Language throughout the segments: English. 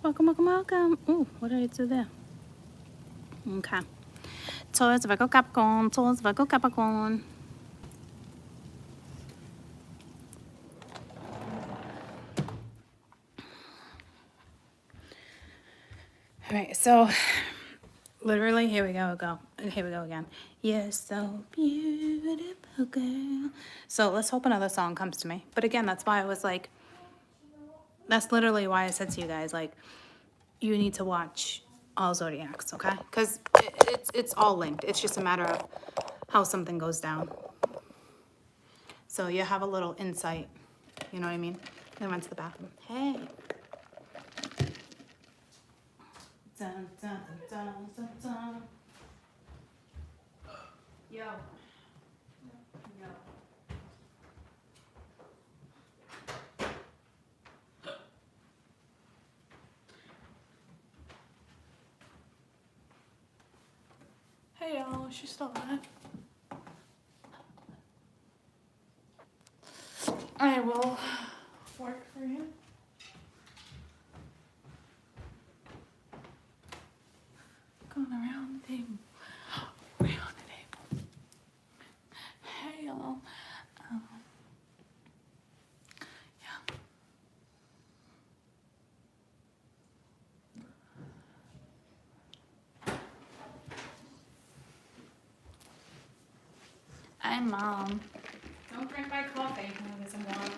Welcome, welcome, welcome. Ooh, what did I do there? Okay. Taurus, Virgo, Capricorn. Taurus, Virgo, Capricorn. All right, so literally, here we go again. You're so beautiful, girl. So let's hope another song comes to me. But again, that's why I was like, that's literally why I said to you guys, like, you need to watch all Zodiacs, okay? Because it's all linked. It's just a matter of how something goes down. So you have a little insight. You know what I mean? I went to the bathroom. Hey. Dun, dun, dun, dun, dun. Yo. Yo. Hey y'all, she's still alive. I will work for you. Going around the table. Around the table. Hey y'all. Yeah. Hi, Mom. Don't drink my coffee. No, there's some water.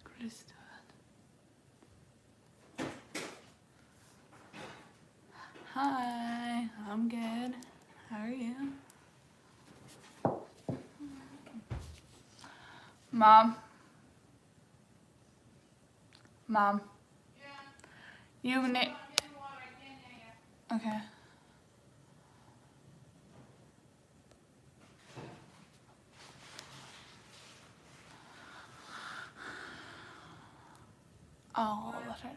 Krista. Hi, I'm good. How are you? Mom. Mom. Yeah. You need. Okay. Oh, that's right.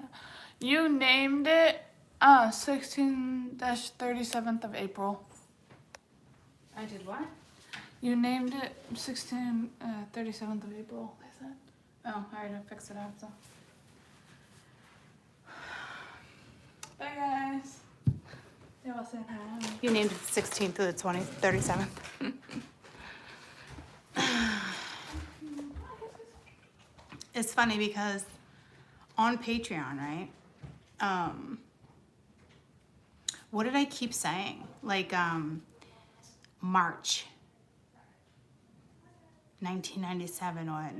You named it 16-37th of April. I did what? You named it 37th of April, I said. Oh, I already fixed it after. Bye, guys. They all saying hi. You named it the 16th to the 37th. It's funny because on Patreon, right? What did I keep saying? Like, March 1997 or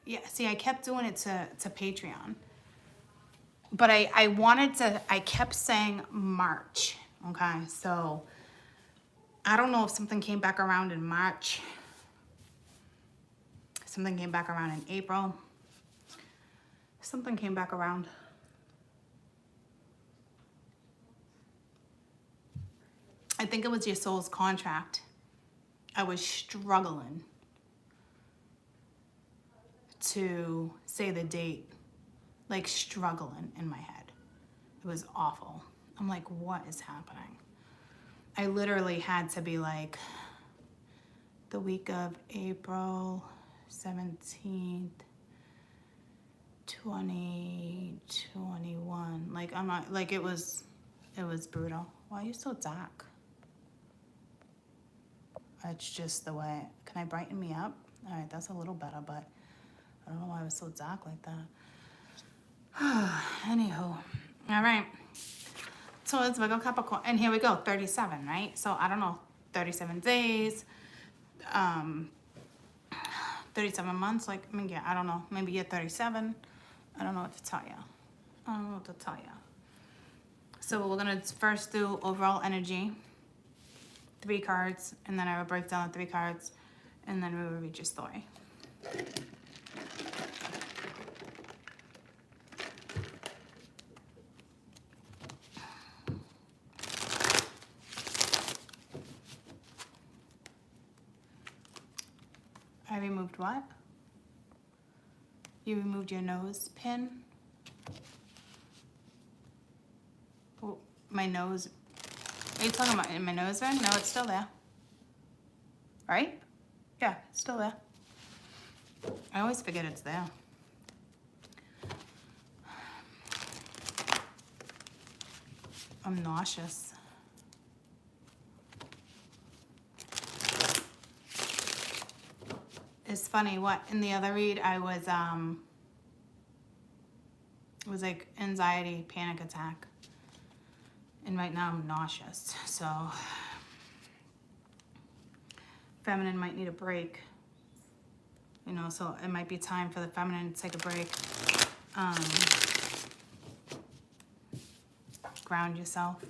yeah, see, I kept doing it to Patreon. But I kept saying March, okay? So, I don't know if something came back around in March. Something came back around in April. Something came back around. I think it was your soul's contract. I was struggling to say the date, like struggling in my head. It was awful. I'm like, what is happening? I literally had to be like the week of April 17th, 2021. Like, I'm not, like, it was brutal. Why are you so dark? It's just the way. Can I brighten me up? All right, that's a little better, but I don't know why I was so dark like that. Anywho, all right. So let's go Capricorn, and here we go, 37, right? So I don't know, 37 days, 37 months. Like, I mean, yeah, I don't know. Maybe you're 37. I don't know what to tell you. I don't know what to tell you. So we're gonna first do overall energy. 3 cards, and then I will break down the 3 cards, and then we will read your story. I removed what? You removed your nose pin? Oh, my nose. Are you talking about in my nose then? No, it's still there. Right? Yeah, it's still there. I always forget it's there. I'm nauseous. It's funny, what in the other read I was it was like anxiety, panic attack. And right now I'm nauseous. So feminine might need a break. You know, so it might be time for the feminine to take a break. Ground yourself.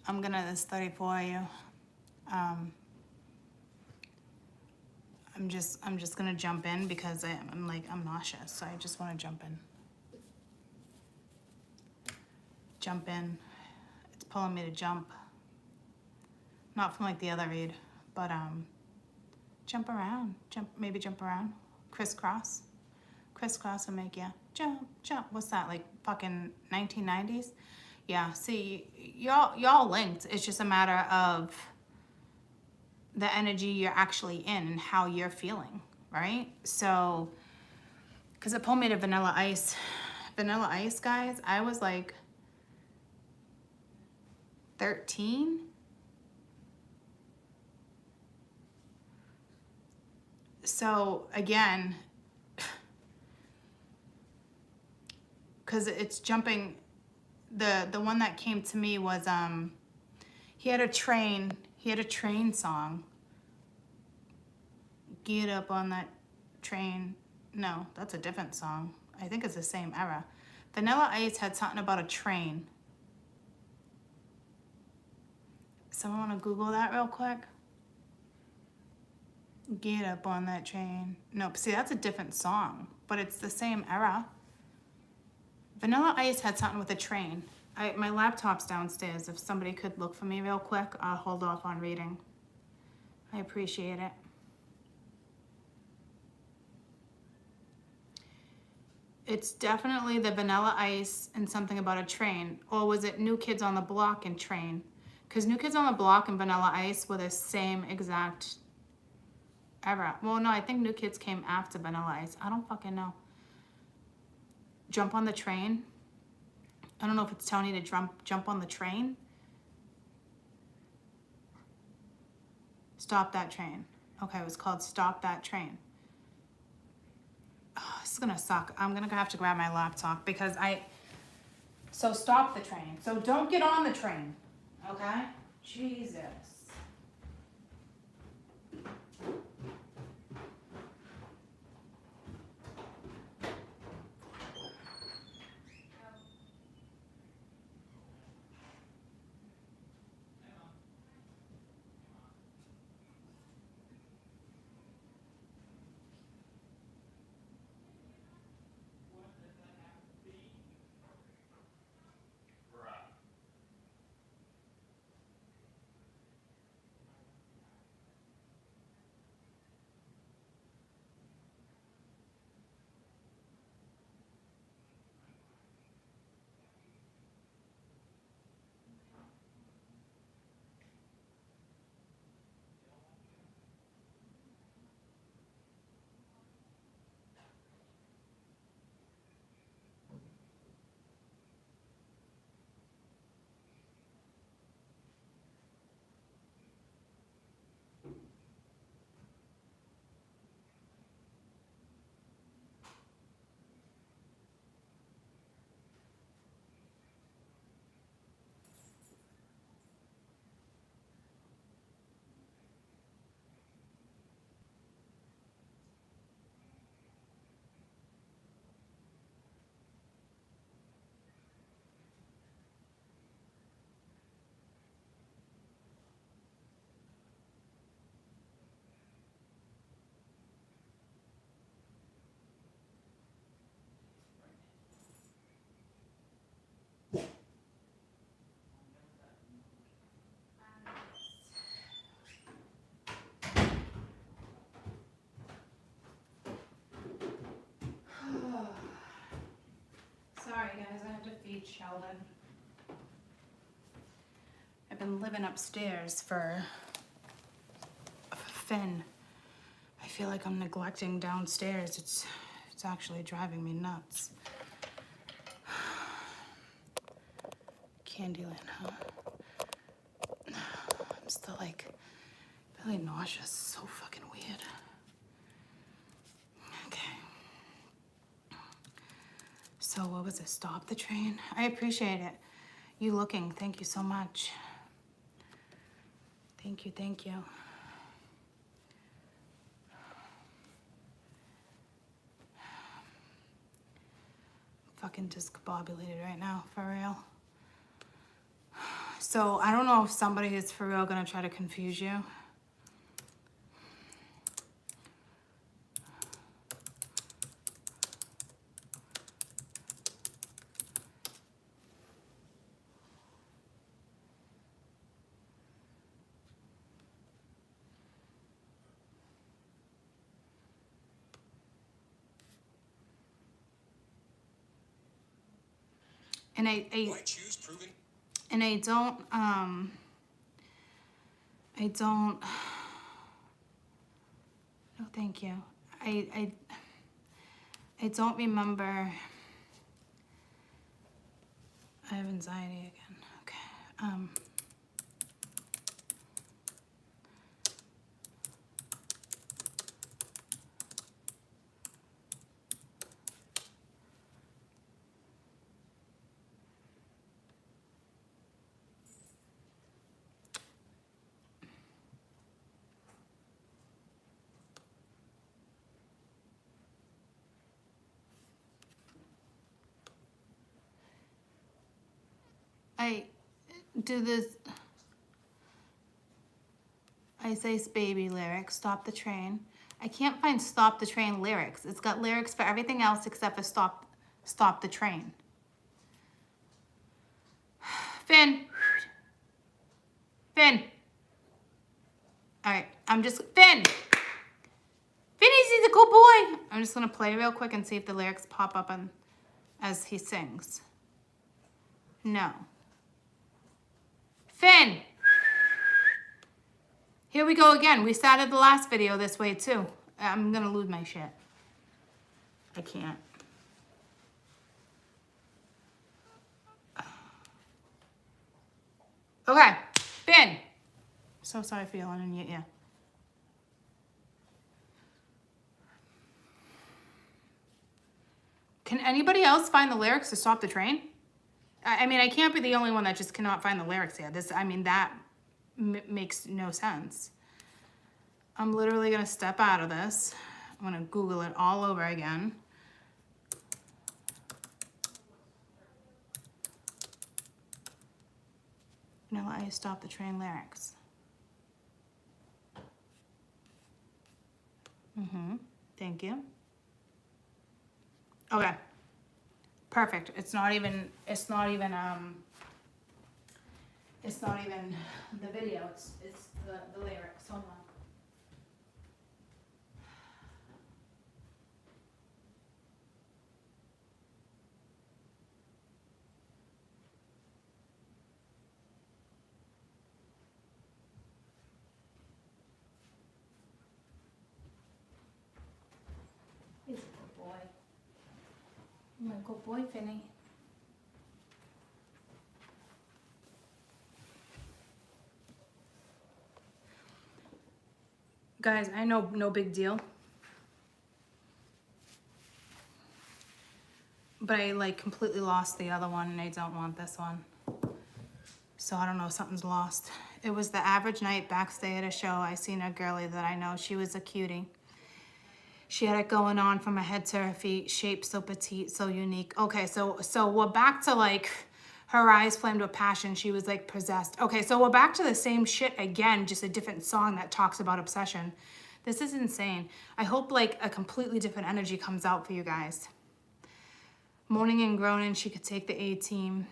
I'm gonna, this 34 you. I'm just gonna jump in because I'm nauseous, so I just wanna jump in. Jump in. It's pulling me to jump. Not from like the other read, but jump around. Maybe jump around. Crisscross. Crisscross will make you jump, jump. What's that, like fucking 1990s? Yeah, see, y'all linked. It's just a matter of the energy you're actually in and how you're feeling, right? So, because it pulled me to Vanilla Ice. Vanilla Ice, guys, I was like 13. So, again, because it's jumping, the one that came to me was, he had a train song. Get up on that train. No, that's a different song. I think it's the same era. Vanilla Ice had something about a train. Someone want to Google that real quick? Get up on that train. Nope, see, that's a different song, but it's the same era. Vanilla Ice had something with a train. My laptop's downstairs. If somebody could look for me real quick, I'll hold off on reading. I appreciate it. It's definitely the Vanilla Ice and something about a train. Or was it New Kids on the Block and Train? Because New Kids on the Block and Vanilla Ice were the same exact era. Well, no, I think New Kids came after Vanilla Ice. I don't fucking know. Jump on the train. I don't know if it's telling you to jump on the train. Stop that train. Okay, it was called Stop That Train. Oh, this is gonna suck. I'm gonna have to grab my laptop because so stop the train. So don't get on the train, okay? Jesus. Sorry guys, I have to feed Sheldon. I've been living upstairs for Finn. I feel like I'm neglecting downstairs. It's It's actually driving me nuts. Candyland, huh? I'm still like really nauseous. So fucking weird. Okay. So what was it? Stop the train? I appreciate it. You looking. Thank you so much. Thank you, thank you. Fucking discombobulated right now, for real. So I don't know if somebody is for real gonna try to confuse you. And I don't, no thank you. I don't remember, I have anxiety again, okay. I do this, I say baby lyrics, stop the train. I can't find stop the train lyrics. It's got lyrics for everything else except for stop the train. Finn. Finn. All right, I'm just, Finn. He's a good boy. I'm just gonna play real quick and see if the lyrics pop up on, as he sings. No. Finn. Here we go again. We started the last video this way too. I'm gonna lose my shit. I can't. Okay, Finn. So sorry for yelling in your ear. Can anybody else find the lyrics to Stop the Train? I mean, I can't be the only one that just cannot find the lyrics here. This, I mean, that makes no sense. I'm literally gonna step out of this. I'm gonna Google it all over again. Vanilla Ice Stop the Train lyrics. Thank you. Okay. Perfect. It's not even the video, it's the lyrics. Hold on. He's a good boy. My good boy, Finny. Guys, I know, no big deal. But I like completely lost the other one and I don't want this one. So I don't know, something's lost. It was the average night backstage at a show. I seen a girlie that I know. She was a cutie. She had it going on from her head to her feet, shaped so petite, so unique. Okay, so we're back to like her eyes flamed with passion. She was like possessed. Okay, so we're back to the same shit again, just a different song that talks about obsession. This is insane. I hope like a completely different energy comes out for you guys. Moaning and groaning, she could take the A-team.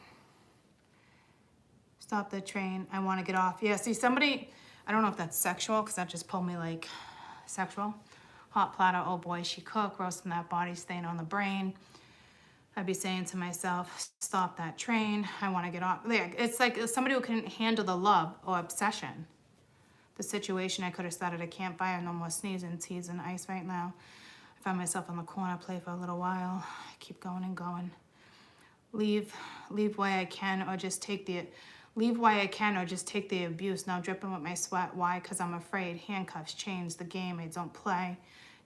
Stop the train, I want to get off. Yeah, see somebody, I don't know if that's sexual because that just pulled me like sexual. Hot platter, oh boy, she cooked, roasting that body, staying on the brain. I'd be saying to myself, stop that train, I want to get off. It's like somebody who couldn't handle the love or obsession. The situation, I could have started a campfire, no more sneezing, teasing, ice right now. I Find myself in the corner, play for a little while. Keep going and going. Leave why I can, or just take the abuse. Now dripping with my sweat. Why? Because I'm afraid. Handcuffs, chains, the game I don't play.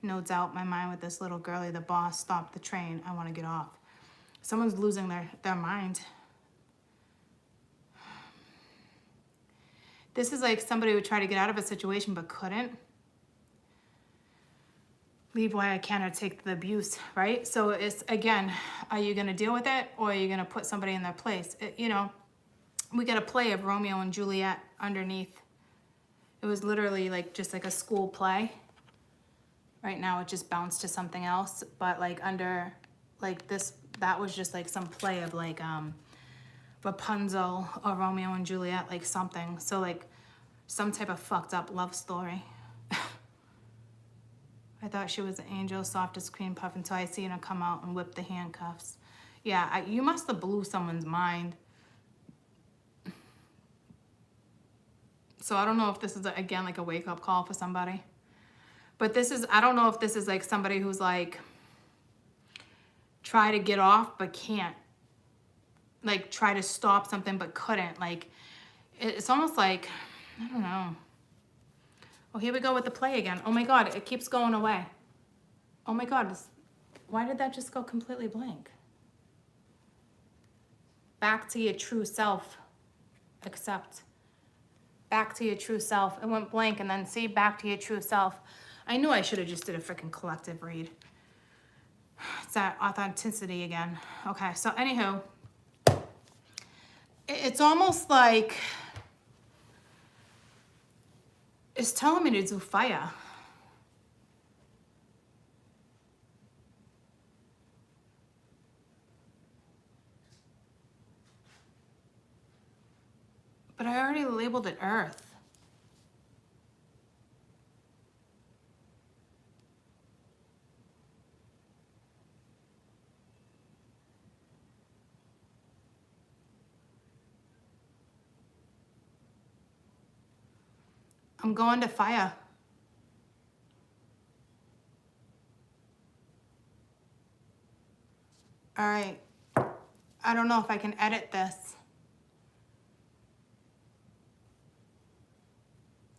No doubt my mind with this little girlie, the boss. Stop the train. I want to get off. Someone's losing their mind. This is like somebody who tried to get out of a situation but couldn't. Leave why I can, or take the abuse, right? So it's, again, are you going to deal with it, or are you going to put somebody in their place? You know, we got a play of Romeo and Juliet underneath. It was literally like just like a school play. Right now it just bounced to something else, but like under like this, that was just like some play of like Rapunzel or Romeo and Juliet, like something. So like some type of fucked up love story. I thought she was an angel, soft as cream puff, until I seen her come out and whip the handcuffs. Yeah, you must have blew someone's mind. So I don't know if this is, again, like a wake-up call for somebody. But this is, I don't know if this is like somebody who's like, try to get off but can't. Like, try to stop something but couldn't. Like, it's almost like, I don't know. Oh, here we go with the play again. Oh my God, it keeps going away. Oh my God, why did that just go completely blank? Back to your true self. Accept. Back to your true self. It went blank, and then see, back to your true self. I knew I should have just did a freaking collective read. It's that authenticity again. Okay, so anywho, it's almost like it's telling me to do fire. But I already labeled it earth. I'm going to fire. All right. I don't know if I can edit this.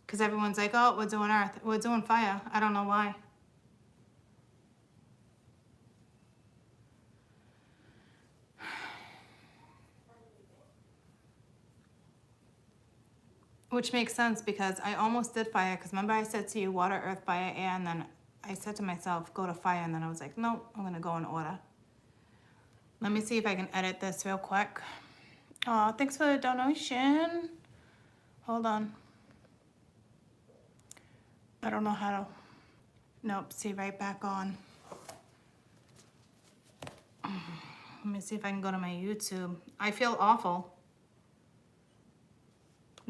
Because everyone's like, oh, we're doing earth. We're doing fire. I don't know why. Which makes sense, because I almost did fire. Because remember I said to you, water, earth, fire, air. And then I said to myself, go to fire. And then I was like, no, I'm going to go in order. Let me see if I can edit this real quick. Oh, thanks for the donation. Hold on. I don't know how to. Nope, see, right back on. Let me see if I can go to my YouTube. I feel awful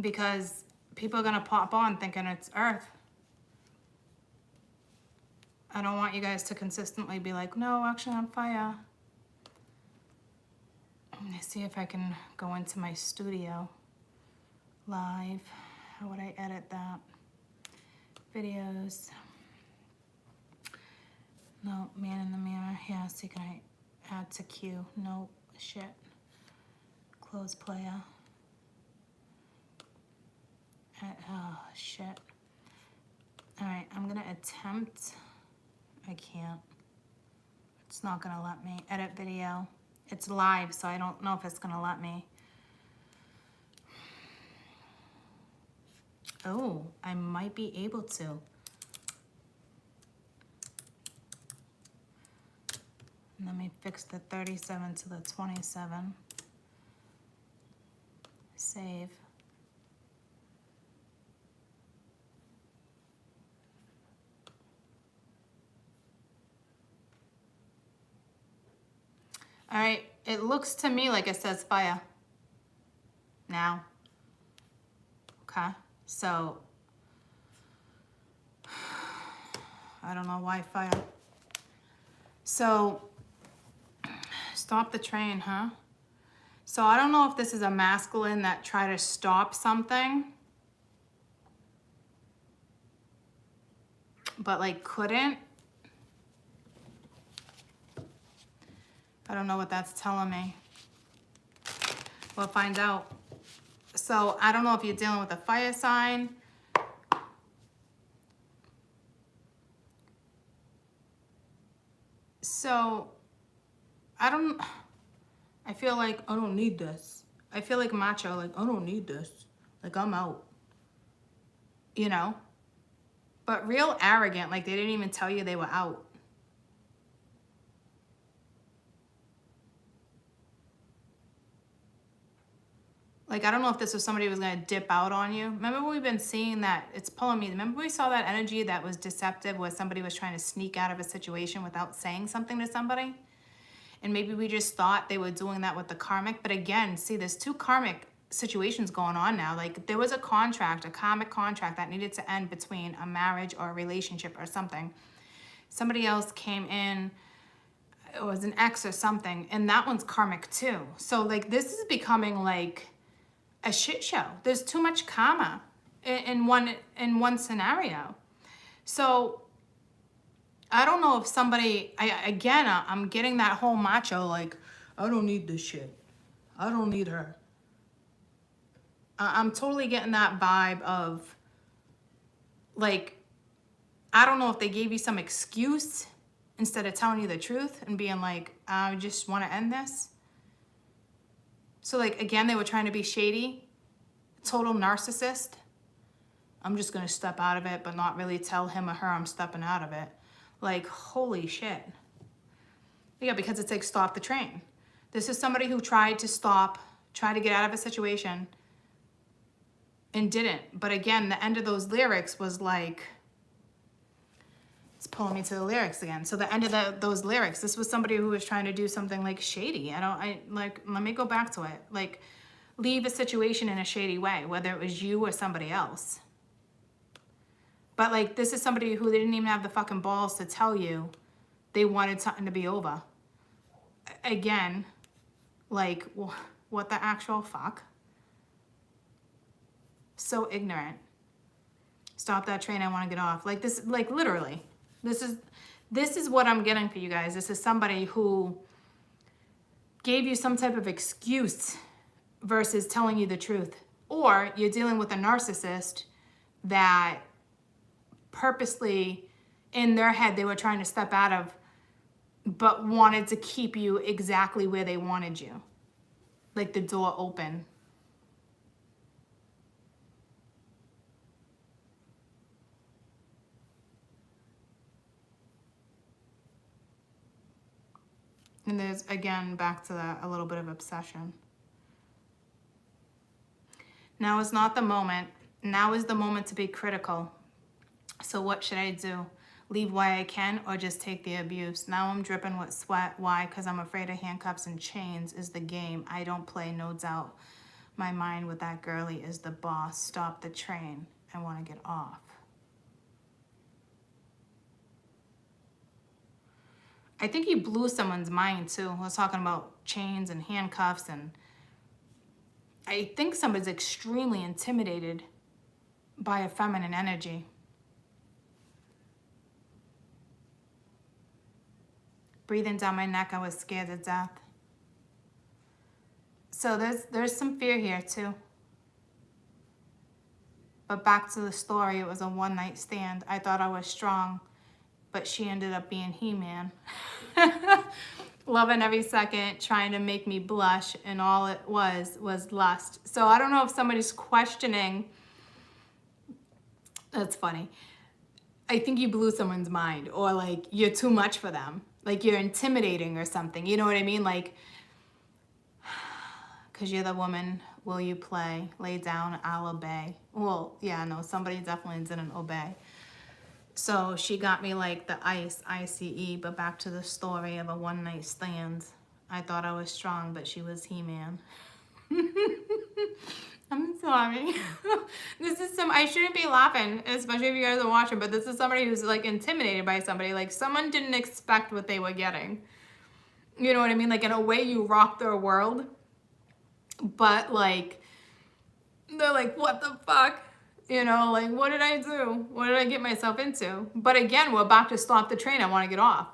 because people are gonna pop on thinking it's earth. I don't want you guys to consistently be like, no, actually on fire. Let me see if I can go into my studio live. How would I edit that? Videos. No, man in the mirror. Yeah, see, can I add to queue? No, shit. Close player. Oh, shit. All right, I'm gonna attempt. I can't. It's not gonna let me. Edit video. It's live, so I don't know if it's gonna let me. Oh, I might be able to. Let me fix the 37 to the 27. Save. All right, it looks to me like it says fire now. Okay, so I don't know why fire. So stop the train, huh? So I don't know if this is a masculine that tried to stop something, but like couldn't. I don't know what that's telling me. We'll find out. So I don't know if you're dealing with a fire sign. So I feel like I don't need this. I feel like macho, like I don't need this. Like I'm out. You know? But real arrogant, like they didn't even tell you they were out. Like, I don't know if this was somebody who was going to dip out on you. Remember we've been seeing that, it's pulling me. Remember we saw that energy that was deceptive where somebody was trying to sneak out of a situation without saying something to somebody? And maybe we just thought they were doing that with the karmic. But again, see, there's two karmic situations going on now. Like there was a contract, a karmic contract that needed to end between a marriage or a relationship or something. Somebody else came in, it was an ex or something, and that one's karmic too. So like this is becoming like a shit show. There's too much karma in one scenario. So I don't know if somebody, I'm getting that whole macho, like, I don't need this shit. I don't need her. I'm totally getting that vibe of, like, I don't know if they gave you some excuse instead of telling you the truth and being like, I just want to end this. So, like, again, they were trying to be shady, total narcissist. I'm just going to step out of it, but not really tell him or her I'm stepping out of it. Like, holy shit. Yeah, because it's like, stop the train. This is somebody who tried to get out of a situation and didn't. But again, the end of those lyrics was like, it's pulling me to the lyrics again. So the end of those lyrics, this was somebody who was trying to do something like shady. Let me go back to it. Like, leave a situation in a shady way, whether it was you or somebody else. But like, this is somebody who they didn't even have the fucking balls to tell you they wanted something to be over. Again, like, what the actual fuck? So ignorant. Stop that train, I want to get off. Like this, like literally. This is what I'm getting for you guys. This is somebody who gave you some type of excuse versus telling you the truth. Or you're dealing with a narcissist that purposely in their head they were trying to step out of, but wanted to keep you exactly where they wanted you. Like the door open. And there's, again, back to that, a little bit of obsession. Now is not the moment. Now is the moment to be critical. So what should I do? Leave why I can or just take the abuse? Now I'm dripping with sweat. Why? Because I'm afraid of handcuffs and chains is the game. I don't play, no doubt. My mind with that girly is the boss. Stop the train. I want to get off. I think you blew someone's mind too. I was talking about chains and handcuffs, and I think somebody's extremely intimidated by a feminine energy. Breathing down my neck, I was scared to death. So there's some fear here too. But back to the story, it was a one-night stand. I thought I was strong, but she ended up being He-Man. Loving every second, trying to make me blush, and all it was lust. So I don't know if somebody's questioning. That's funny. I think you blew someone's mind, or like you're too much for them. Like you're intimidating or something. You know what I mean? Like, because you're the woman, will you play? Lay down, I'll obey. Well, yeah, no, somebody definitely didn't obey. So she got me like the ICE, but back to the story of a one-night stand. I thought I was strong, but she was He-Man. I'm sorry. I shouldn't be laughing, especially if you guys are watching, but this is somebody who's like intimidated by somebody. Like someone didn't expect what they were getting. You know what I mean? Like in a way you rock their world, but like, they're like, what the fuck? You know, like, what did I do? What did I get myself into? But again, we're about to stop the train. I want to get off.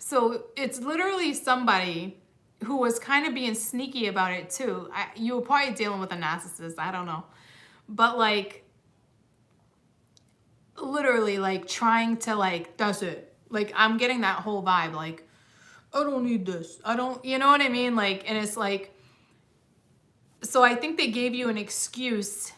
So it's literally somebody who was kind of being sneaky about it too. You were probably dealing with a narcissist, I don't know. But like, literally like trying to like, that's it. Like, I'm getting that whole vibe, like, I don't need this. I don't, you know what I mean? Like, and it's like, so I think they gave you an excuse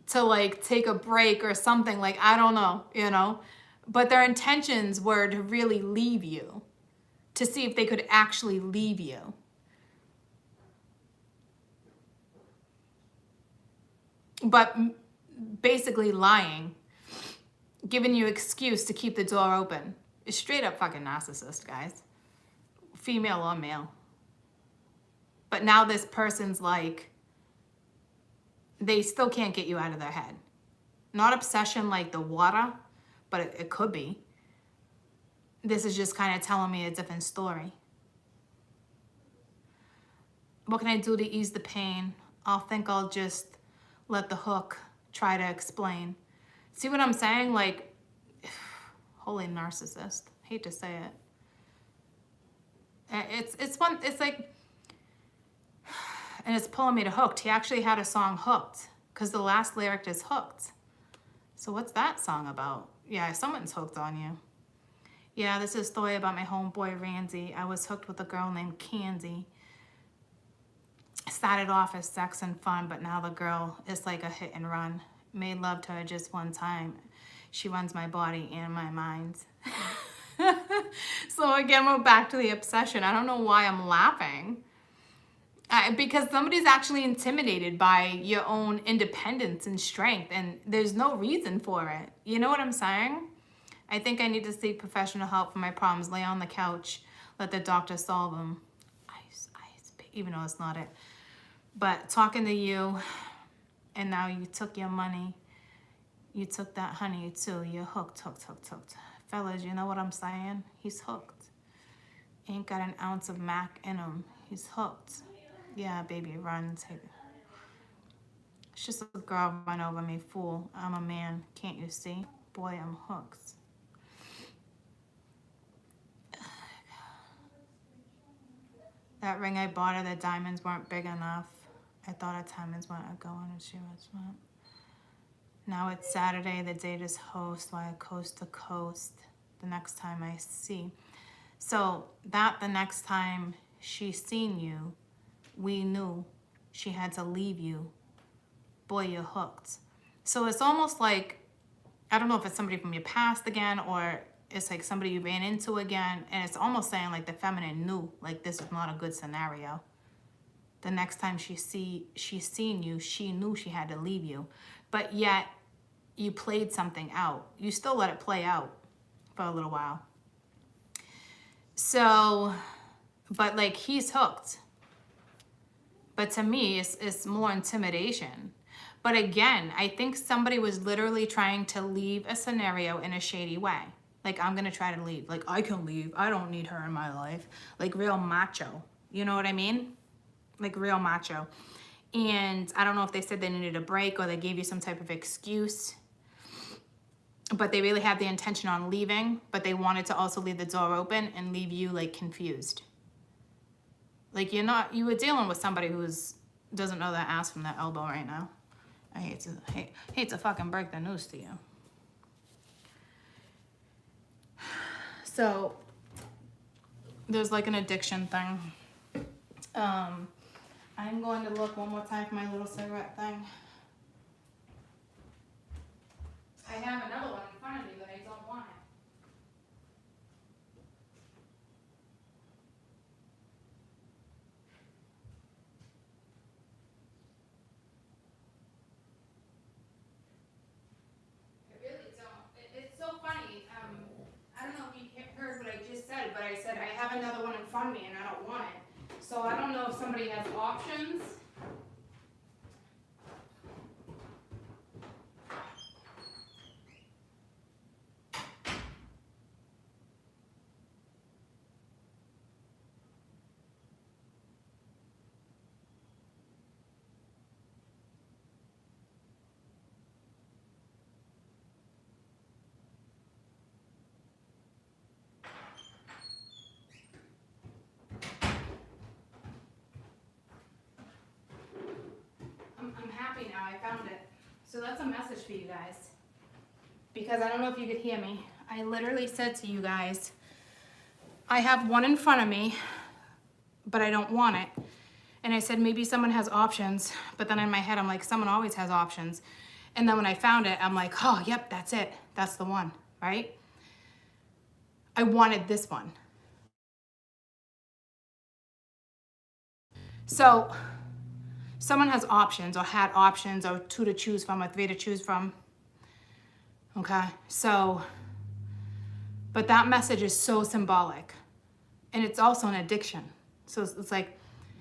to like take a break or something, like, I don't know, you know? But their intentions were to really leave you, to see if they could actually leave you. But basically lying, giving you excuse to keep the door open. It's straight up fucking narcissist, guys. Female or male. But now this person's like, they still can't get you out of their head. Not obsession like the water, but it could be. This is just kind of telling me a different story. What can I do to ease the pain? I'll just let the hook try to explain. See what I'm saying? Like, holy narcissist. Hate to say it. It's like, and it's pulling me to Hooked. He actually had a song Hooked, because the last lyric is hooked. So what's that song about? Yeah, someone's hooked on you. Yeah, this is a story about my homeboy Randy. I was hooked with a girl named Candy. Started off as sex and fun, but now the girl is like a hit and run. Made love to her just one time. She runs my body and my mind. So again, we're back to the obsession. I don't know why I'm laughing. Because somebody's actually intimidated by your independence and strength, and there's no reason for it. You know what I'm saying? I think I need to seek professional help for my problems. Lay on the couch, let the doctor solve them. Even though it's not it. But talking to you, and now you took your money. You took that honey too. You're hooked. Fellas, you know what I'm saying? He's hooked. Ain't got an ounce of Mac in him. He's hooked. Yeah, baby, run. It's just a girl run over me, fool. I'm a man. Can't you see? Boy, I'm hooked. That ring I bought her, the diamonds weren't big enough. I thought her diamonds weren't going, and she was not. Now it's Saturday, the date is host, while I coast to coast. The next time I see. So that the next time she seen you, we knew she had to leave you. Boy, you're hooked. So it's almost like, I don't know if it's somebody from your past again, or it's like somebody you ran into again, and it's almost saying like the feminine knew like this was not a good scenario. The next time she seen you, she knew she had to leave you, but yet you played something out. You still let it play out for a little while. So, but like he's hooked. But to me, it's more intimidation. But again, I think somebody was literally trying to leave a scenario in a shady way. Like, I'm going to try to leave. Like, I can leave. I don't need her in my life. Like, real macho. You know what I mean? Like, real macho. And I don't know if they said they needed a break or they gave you some type of excuse. But they really had the intention on leaving. But they wanted to also leave the door open and leave you, like, confused. Like, you were dealing with somebody who's doesn't know their ass from their elbow right now. I hate to fucking break the news to you. So there's like an addiction thing. I'm going to look one more time for my little cigarette thing. I have another one in front of me, but I don't want it. It's so funny. I don't know if you heard what I just said, but I said I have another one in front of me and I don't want it. So I don't know if somebody has options. I found it. So that's a message for you guys. Because I don't know if you could hear me. I literally said to you guys, I have one in front of me, but I don't want it. And I said, maybe someone has options. But then in my head, I'm like, someone always has options. And then when I found it, I'm like, oh, yep, that's it. That's the one, right? I wanted this one. So someone has options or had options or 2 to choose from or 3 to choose from. Okay, so, but that message is so symbolic. And it's also an addiction. So it's like,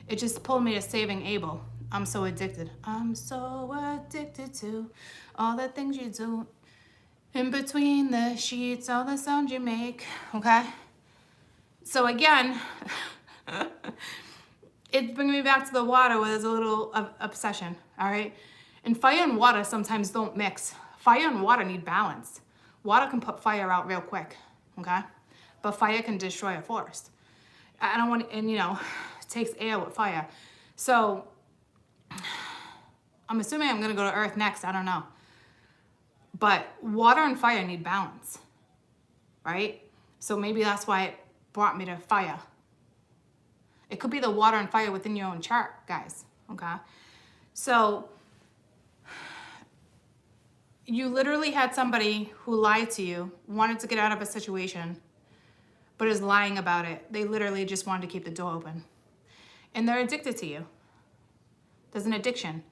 it just pulled me to Saving Abel. I'm so addicted. I'm so addicted to all the things you do. In between the sheets, all the sounds you make, okay? So again, it's bringing me back to the water where there's a little obsession, all right? And fire and water sometimes don't mix. Fire and water need balance. Water can put fire out real quick, okay? But fire can destroy a forest. I don't want, and you know, it takes air with fire. So I'm assuming I'm gonna go to Earth next, I don't know. But water and fire need balance, right? So maybe that's why it brought me to fire. It could be the water and fire within your own chart, guys, okay? So you literally had somebody who lied to you, wanted to get out of a situation, but is lying about it. They literally just wanted to keep the door open. And they're addicted to you. There's an addiction.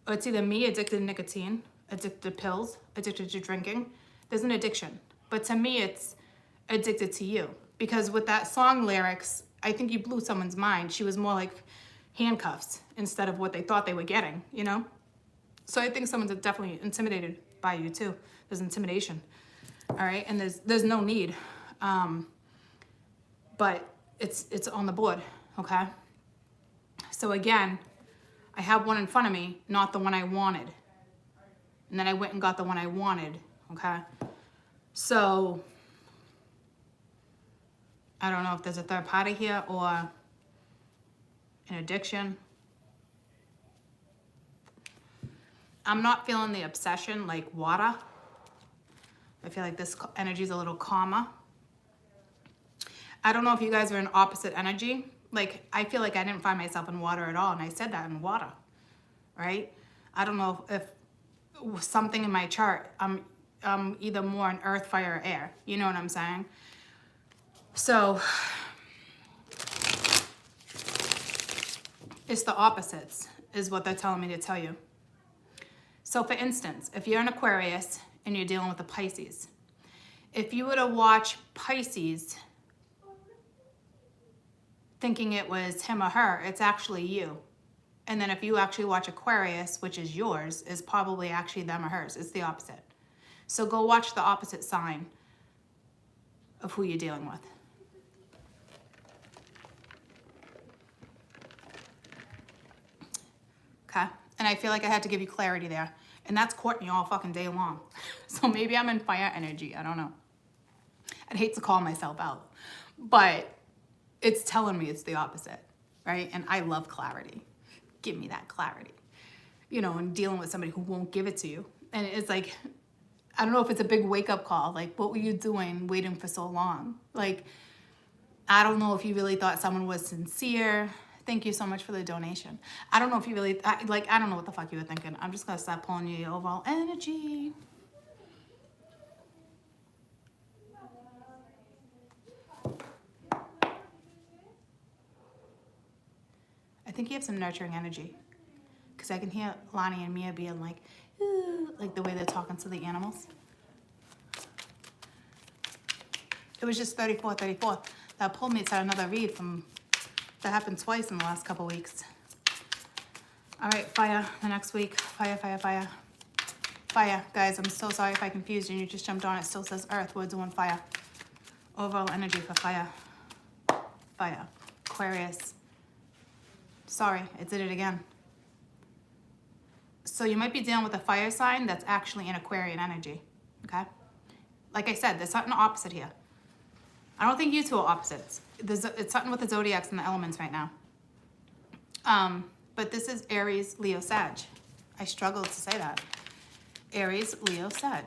Or it's either me, addicted to nicotine, addicted to pills, addicted to drinking. There's an addiction. But to me, it's addicted to you. Because with that song lyrics, I think you blew someone's mind. She was more like handcuffs instead of what they thought they were getting, you know? So I think someone's definitely intimidated by you too. There's intimidation, all right? And there's no need, but it's on the board, okay? So again, I have one in front of me, not the one I wanted. And then I went and got the one I wanted, okay? So I don't know if there's a third party here or an addiction. I'm not feeling the obsession like water. I feel like this energy is a little calmer. I don't know if you guys are in opposite energy. Like, I feel like I didn't find myself in water at all, and I said that in water, right? I don't know if something in my chart, I'm either more in earth, fire, or air. You know what I'm saying? So it's the opposites is what they're telling me to tell you. So for instance, if you're an Aquarius and you're dealing with a Pisces, if you were to watch Pisces thinking it was him or her, it's actually you. And then if you actually watch Aquarius, which is yours, is probably actually them or hers. It's the opposite. So go watch the opposite sign of who you're dealing with. Okay? And I feel like I had to give you clarity there. And that's Courtney all fucking day long. So maybe I'm in fire energy. I don't know. I'd hate to call myself out. But it's telling me it's the opposite, right? And I love clarity. Give me that clarity. You know, and dealing with somebody who won't give it to you. And it's like, I don't know if it's a big wake-up call. Like, what were you doing waiting for so long? Like, I don't know if you really thought someone was sincere. Thank you so much for the donation. I don't know if you really, I don't know what the fuck you were thinking. I'm just going to start pulling you your overall energy. I think you have some nurturing energy. Because I can hear Lonnie and Mia being like, ooh, like the way they're talking to the animals. It was just 34. That pulled me to another read from, that happened twice in the last couple weeks. All right, fire, the next week. Fire. Fire, guys, I'm so sorry if I confused you and you just jumped on. It still says earth, we're doing fire. Overall energy for fire. Fire, Aquarius. Sorry, I did it again. So you might be dealing with a fire sign that's actually in Aquarian energy, okay? Like I said, there's something opposite here. I don't think you two are opposites. It's something with the Zodiacs and the elements right now. But this is Aries, Leo, Sag, I struggled to say that. Aries, Leo, Sag.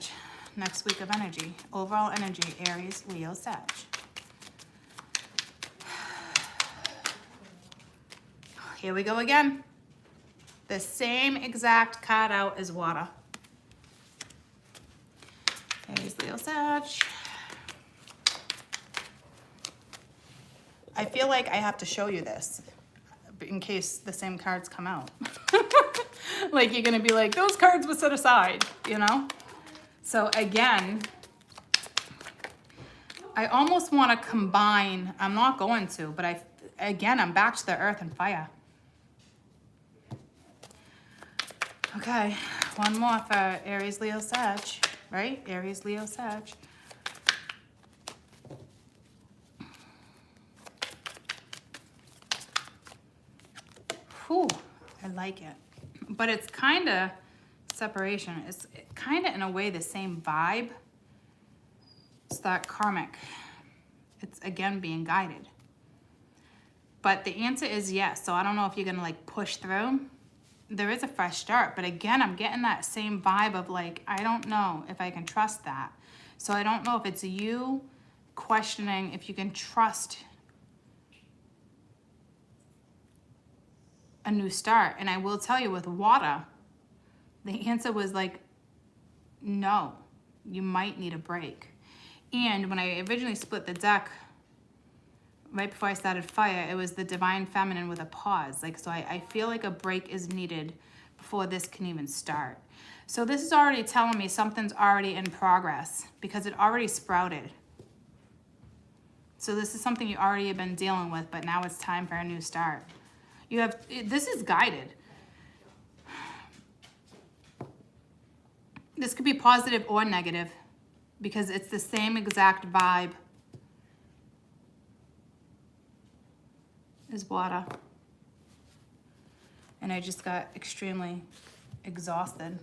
Next week of energy. Overall energy, Aries, Leo, Sag. Here we go again. The same exact card out as water. Aries, Leo, Sag. I feel like I have to show you this in case the same cards come out. Like you're gonna be like, those cards were set aside, you know? So again, I almost want to combine, I'm not going to, but I'm back to the earth and fire. Okay, one more for Aries, Leo, Sag, right? Aries, Leo, Sag. Whew, I like it. But it's kind of separation. It's kind of in a way the same vibe. It's that karmic. It's again being guided. But the answer is yes. So I don't know if you're going to like push through. There is a fresh start. But again, I'm getting that same vibe of like, I don't know if I can trust that. So I don't know if it's you questioning if you can trust a new start. And I will tell you with water, the answer was like, no, you might need a break. And when I originally split the deck, right before I started fire, it was the divine feminine with a pause. Like, so I feel like a break is needed before this can even start. So this is already telling me something's already in progress because it already sprouted. So this is something you already have been dealing with, but now it's time for a new start. This is guided. This could be positive or negative because it's the same exact vibe as water. And I just got extremely exhausted.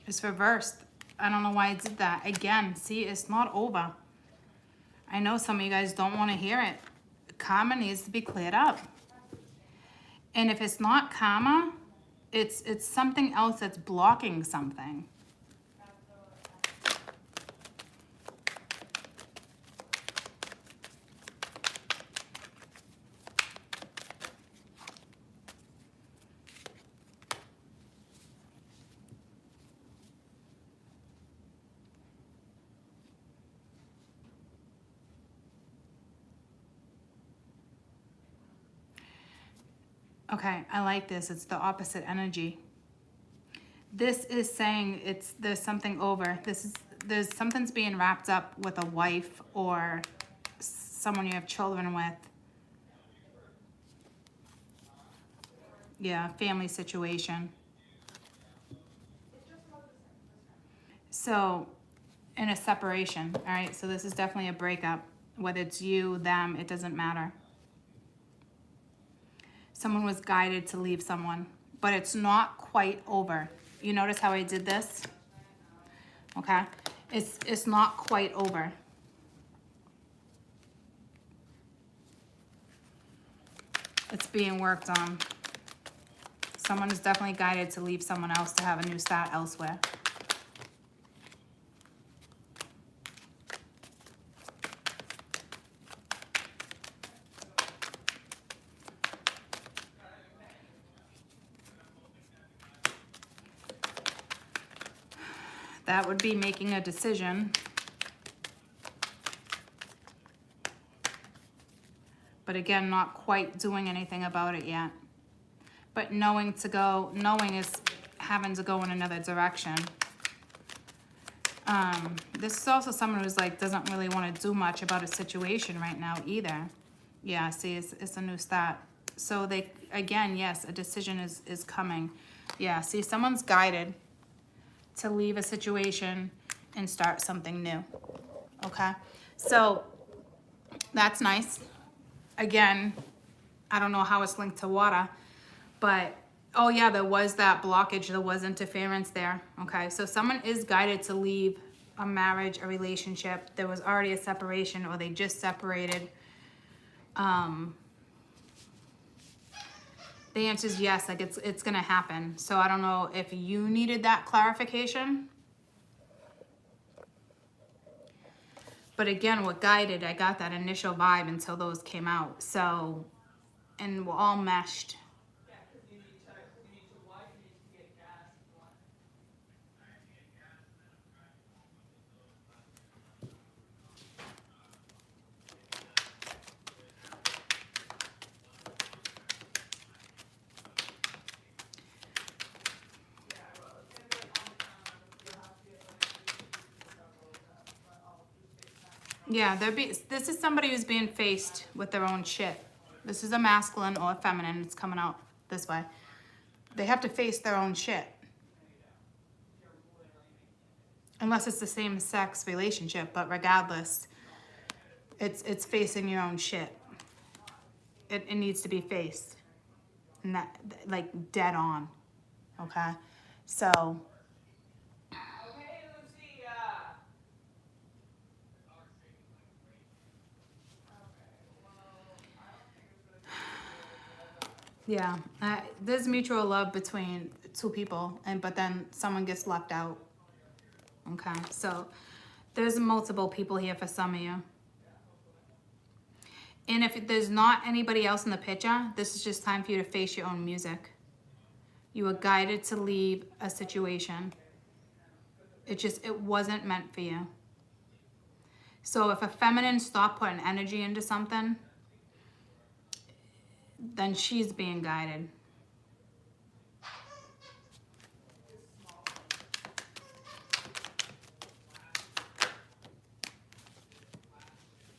It's reversed. I don't know why I did that. Again, see, it's not over. I know some of you guys don't want to hear it. Karma needs to be cleared up. And if it's not karma, it's something else that's blocking something. Okay, I like this. It's the opposite energy. This is saying there's something over. There's something's being wrapped up with a wife or someone you have children with. Yeah, family situation. So, in a separation, all right? So this is definitely a breakup. Whether it's you, them, it doesn't matter. Someone was guided to leave someone, but it's not quite over. You notice how I did this? Okay? It's not quite over. It's being worked on. Someone is definitely guided to leave someone else to have a new start elsewhere. That would be making a decision. But again, not quite doing anything about it yet. But knowing is having to go in another direction. This is also someone who's like, doesn't really want to do much about a situation right now either. Yeah, see, it's a new start. So again, yes, a decision is coming. Yeah, see, someone's guided to leave a situation and start something new. Okay? So that's nice. Again, I don't know how it's linked to water, but oh yeah, there was that blockage, there was interference there. Okay, so someone is guided to leave a marriage, a relationship. There was already a separation, or they just separated. The answer is yes, like it's gonna happen. So I don't know if you needed that clarification. But again, with guided, I got that initial vibe until those came out. So, and we're all meshed. Yeah, this is somebody who's being faced with their own shit. This is a masculine or a feminine. It's coming out this way. They have to face their own shit. Unless it's the same sex relationship, but regardless, it's facing your own shit. It needs to be faced. And that, like, dead on. Okay? So... yeah, there's mutual love between two people, but then someone gets left out. Okay, so there's multiple people here for some of you. And if there's not anybody else in the picture, this is just time for you to face your own music. You were guided to leave a situation. It wasn't meant for you. So if a feminine stopped putting energy into something, then she's being guided.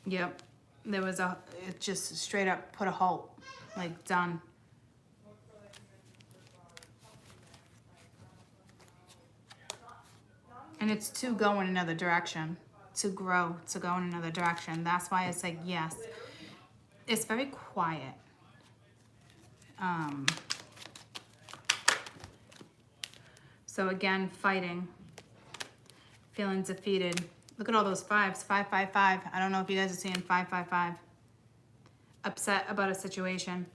Yep. There was it just straight up put a halt. Like, done. And it's to go in another direction. To grow, to go in another direction. That's why it's like, yes. It's very quiet. So again, fighting, feeling defeated. Look at all those fives, 5, 5, 5. I don't know if you guys are seeing 5, 5, 5. Upset about a situation,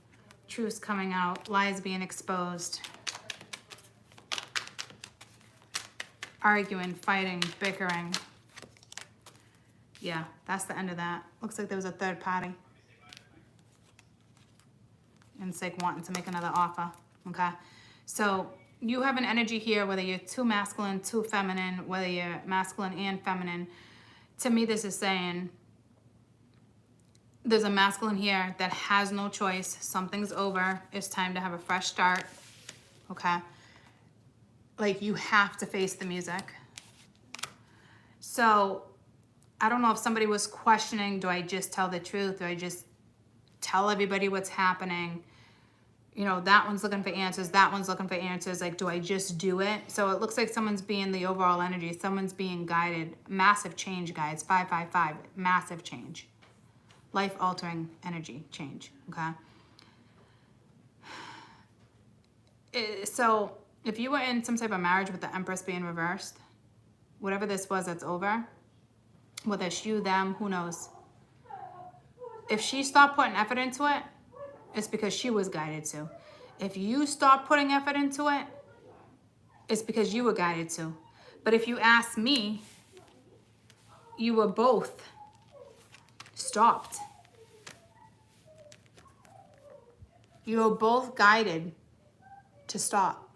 truths coming out, lies being exposed, arguing, fighting, bickering. Yeah, that's the end of that. Looks like there was a third party. And it's like wanting to make another offer, okay? So you have an energy here, whether you're too masculine, too feminine, whether you're masculine and feminine. To me, this is saying there's a masculine here that has no choice. Something's over. It's time to have a fresh start, okay? Like, you have to face the music. So I don't know if somebody was questioning, do I just tell the truth? Do I just tell everybody what's happening? You know, that one's looking for answers. That one's looking for answers. Like, do I just do it? So it looks like someone's being the overall energy. Someone's being guided. Massive change, guys. 5, 5, 5. Massive change. Life-altering energy change, okay? So if you were in some type of marriage with the Empress being reversed, whatever this was that's over, whether it's you, them, who knows? If she stopped putting effort into it, it's because she was guided to. If you stop putting effort into it, it's because you were guided to. But if you ask me, you were both stopped. You were both guided to stop.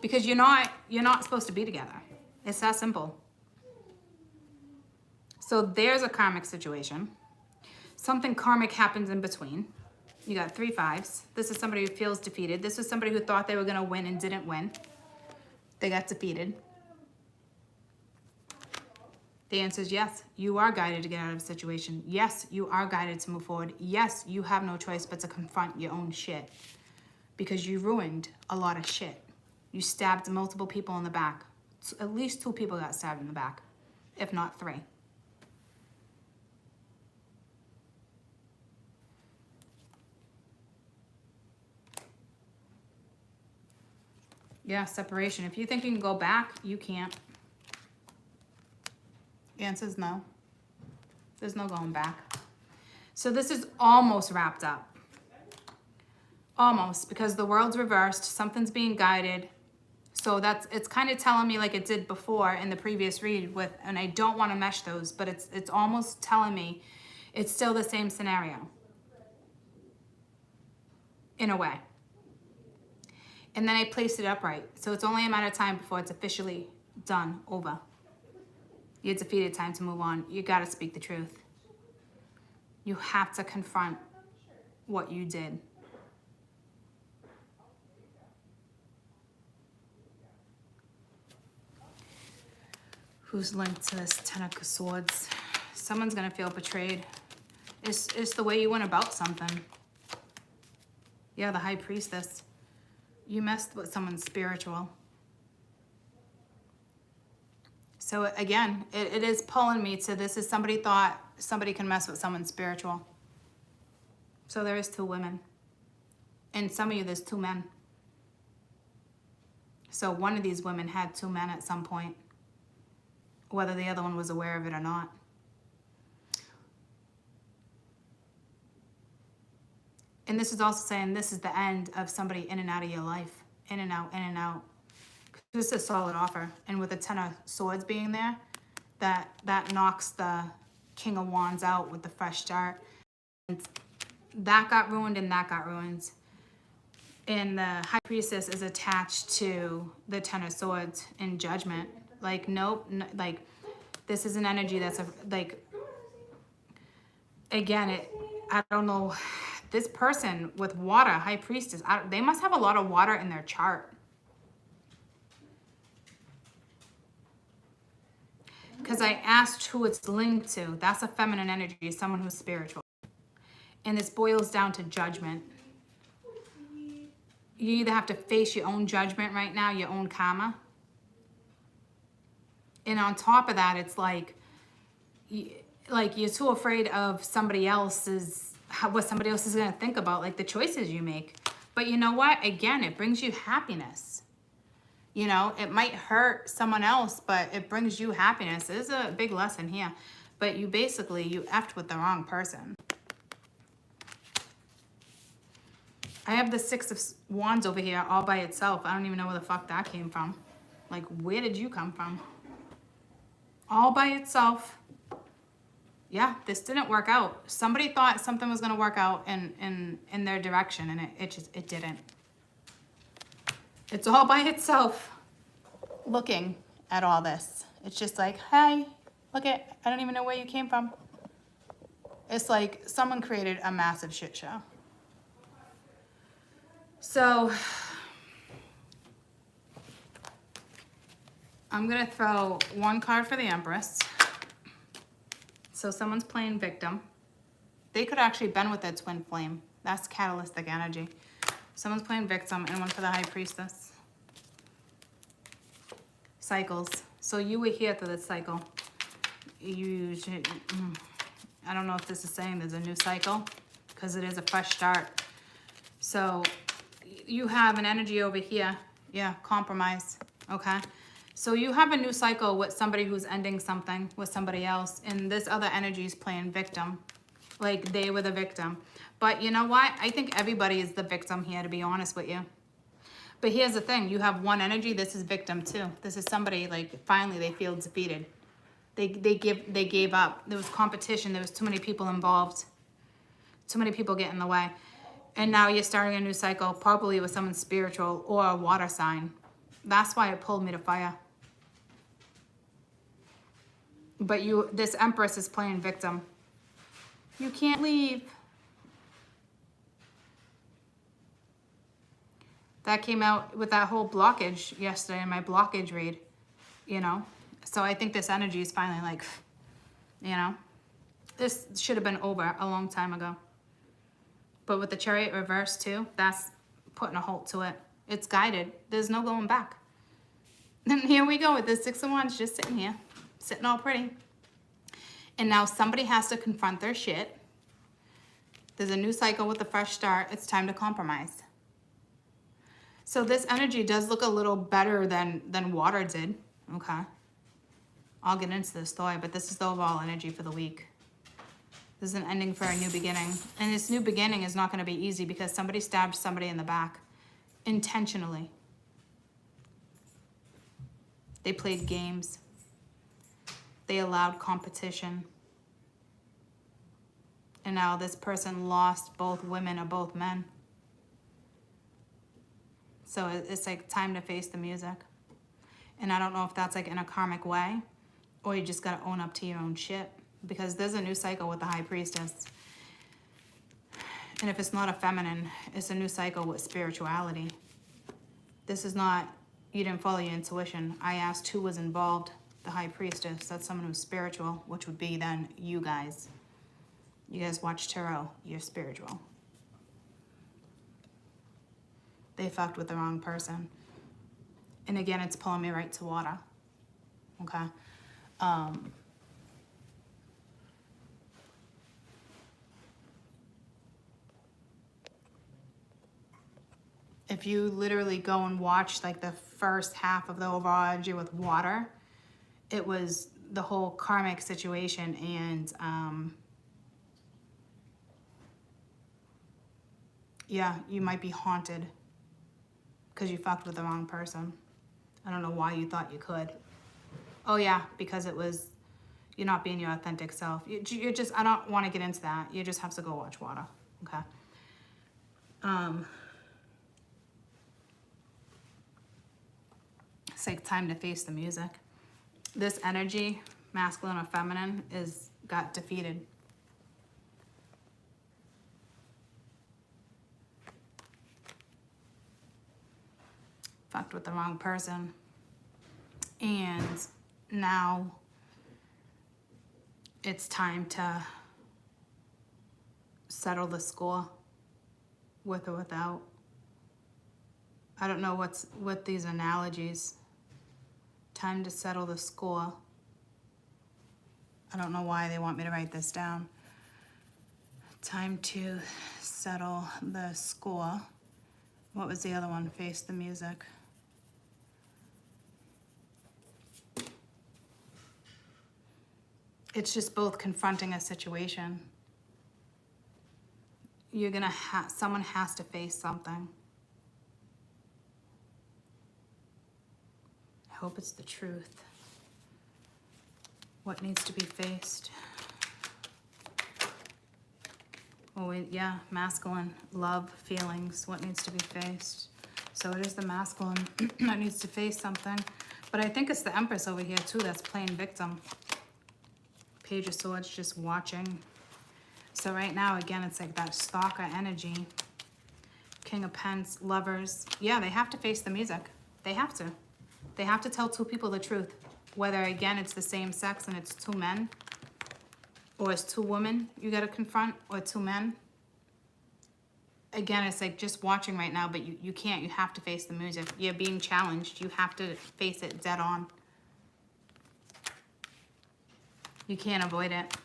Because you're not supposed to be together. It's that simple. So there's a karmic situation. Something karmic happens in between. You got 3 5s. This is somebody who feels defeated. This is somebody who thought they were going to win and didn't win. They got defeated. The answer is yes. You are guided to get out of a situation. Yes, you are guided to move forward. Yes, you have no choice but to confront your own shit. Because you ruined a lot of shit. You stabbed multiple people in the back. at least 2 people got stabbed in the back, if not 3. Yeah, separation. If you think you can go back, you can't. The answer is no. There's no going back. So this is almost wrapped up. Almost, because the world's reversed. Something's being guided. So it's kind of telling me like it did before in the previous read with, and I don't want to mesh those, but it's almost telling me it's still the same scenario. In a way. And then I placed it upright. So it's only a matter of time before it's officially done, over. You're defeated, time to move on. You got to speak the truth. You have to confront what you did. Who's linked to this 10 of Swords? Someone's going to feel betrayed. It's the way you went about something. Yeah, the High Priestess. You messed with someone spiritual. So again, it is pulling me to this is somebody thought somebody can mess with someone spiritual. So there is 2 women. And some of you, there's 2 men. So one of these women had 2 men at some point. Whether the other one was aware of it or not. And this is also saying this is the end of somebody in and out of your life. In and out, in and out. This is a solid offer. And with the 10 of Swords being there, that knocks the King of Wands out with the fresh start. And that got ruined and that got ruined. And the High Priestess is attached to the 10 of Swords in judgment. Like, nope, no, like, this is an energy that's, like, again, I don't know, this person with water, High Priestess, they must have a lot of water in their chart. Because I asked who it's linked to. That's a feminine energy, someone who's spiritual. And this boils down to judgment. You either have to face your own judgment right now, your own karma. And on top of that, it's like you're too afraid of somebody else's, what somebody else is going to think about, like the choices you make. But you know what? Again, it brings you happiness. You know, it might hurt someone else, but it brings you happiness. There's a big lesson here. But you effed with the wrong person. I have the 6 of Wands over here all by itself. I don't even know where the fuck that came from. Like, where did you come from? All by itself. Yeah, this didn't work out. Somebody thought something was going to work out in their direction, and it didn't. It's all by itself looking at all this. It's just like, hey, look I don't even know where you came from. It's like someone created a massive shit show. So I'm going to throw 1 card for the Empress. So someone's playing victim. They could actually been with their twin flame. That's catalytic energy. Someone's playing victim, and 1 for the High Priestess. Cycles. So you were here through this cycle. I don't know if this is saying there's a new cycle, because it is a fresh start. So you have an energy over here. Yeah, compromise. Okay. So you have a new cycle with somebody who's ending something with somebody else, and this other energy is playing victim. Like they were the victim. But you know what? I think everybody is the victim here, to be honest with you. But here's the thing. You have 1 energy. This is victim too. This is somebody, like, finally they feel defeated. They gave up. There was competition. There was too many people involved. Too many people get in the way. And now you're starting a new cycle, probably with someone spiritual or a water sign. That's why it pulled me to fire. But this Empress is playing victim. You can't leave. That came out with that whole blockage yesterday in my blockage read, you know. So I think this energy is finally like, you know, this should have been over a long time ago. But with the Chariot reverse too, that's putting a halt to it. It's guided. There's no going back. Then here we go with this Six of Wands just sitting here, sitting all pretty. And now somebody has to confront their shit. There's a new cycle with a fresh start. It's time to compromise. So this energy does look a little better than water did, okay? I'll get into the story, but this is the overall energy for the week. This is an ending for a new beginning. And this new beginning is not going to be easy because somebody stabbed somebody in the back intentionally. They played games. They allowed competition. And now this person lost both women or both men. So it's like time to face the music. And I don't know if that's like in a karmic way or you just got to own up to your own shit. Because there's a new cycle with the High Priestess. And if it's not a feminine, it's a new cycle with spirituality. This is not, you didn't follow your intuition. I asked who was involved. The High Priestess, that's someone who's spiritual, which would be then you guys. You guys watch tarot, you're spiritual. They fucked with the wrong person. And again, it's pulling me right to water. Okay? If you literally go and watch like the first half of the overall energy with water, it was the whole karmic situation and yeah, you might be haunted because you fucked with the wrong person. I don't know why you thought you could. Oh yeah, because it was, you're not being your authentic self. You're just, I don't want to get into that. You just have to go watch water, okay? It's like time to face the music. This energy, masculine or feminine, got defeated. Fucked with the wrong person. And now it's time to settle the score with or without. I don't know what's with these analogies. Time to settle the score. I don't know why they want me to write this down. Time to settle the score. What was the other one? Face the music. It's just both confronting a situation. You're gonna someone has to face something. I hope it's the truth. What needs to be faced? Oh, yeah, masculine, love, feelings, what needs to be faced? So it is the masculine that needs to face something. But I think it's the Empress over here too that's playing victim. Page of Swords just watching. So right now, again, it's like that stalker energy. King of Pence, Lovers. Yeah, they have to face the music. They have to. They have to tell two people the truth. Whether, again, it's the same sex and it's two men, or it's two women you got to confront, or two men. Again, it's like just watching right now, but you can't. You have to face the music. You're being challenged. You have to face it dead on. You can't avoid it.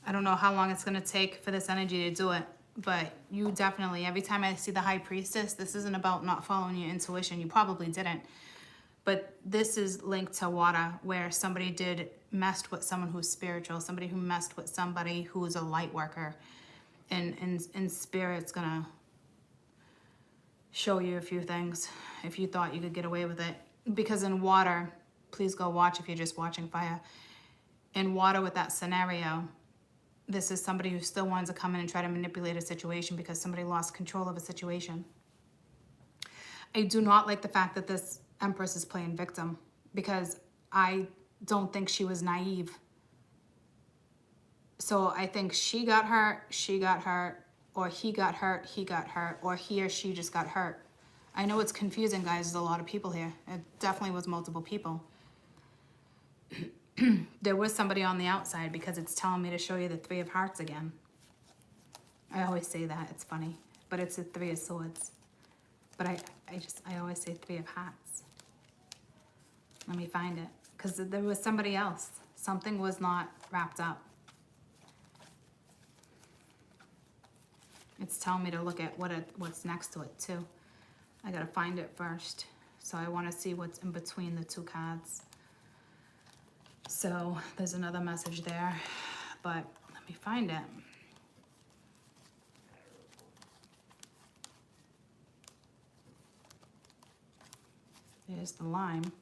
I don't know how long it's going to take for this energy to do it, but you definitely, every time I see the High Priestess, this isn't about not following your intuition. You probably didn't. But this is linked to water, where somebody messed with someone who's spiritual, somebody who messed with somebody who's a light worker. And Spirit's going to show you a few things if you thought you could get away with it. Because in water, please go watch if you're just watching fire. In water with that scenario, this is somebody who still wants to come in and try to manipulate a situation because somebody lost control of a situation. I do not like the fact that this Empress is playing victim because I don't think she was naive. So I think she got hurt, or he got hurt, or he or she just got hurt. I know it's confusing, guys. There's a lot of people here. It definitely was multiple people. There was somebody on the outside because it's telling me to show you the Three of Hearts again. I always say that. It's funny. But it's the Three of Swords. But I always say Three of Hats. Let me find it. Because there was somebody else. Something was not wrapped up. It's telling me to look at what's next to it too. I gotta find it first. So I want to see what's in between the two cards. So there's another message there, but let me find it. There's the lime.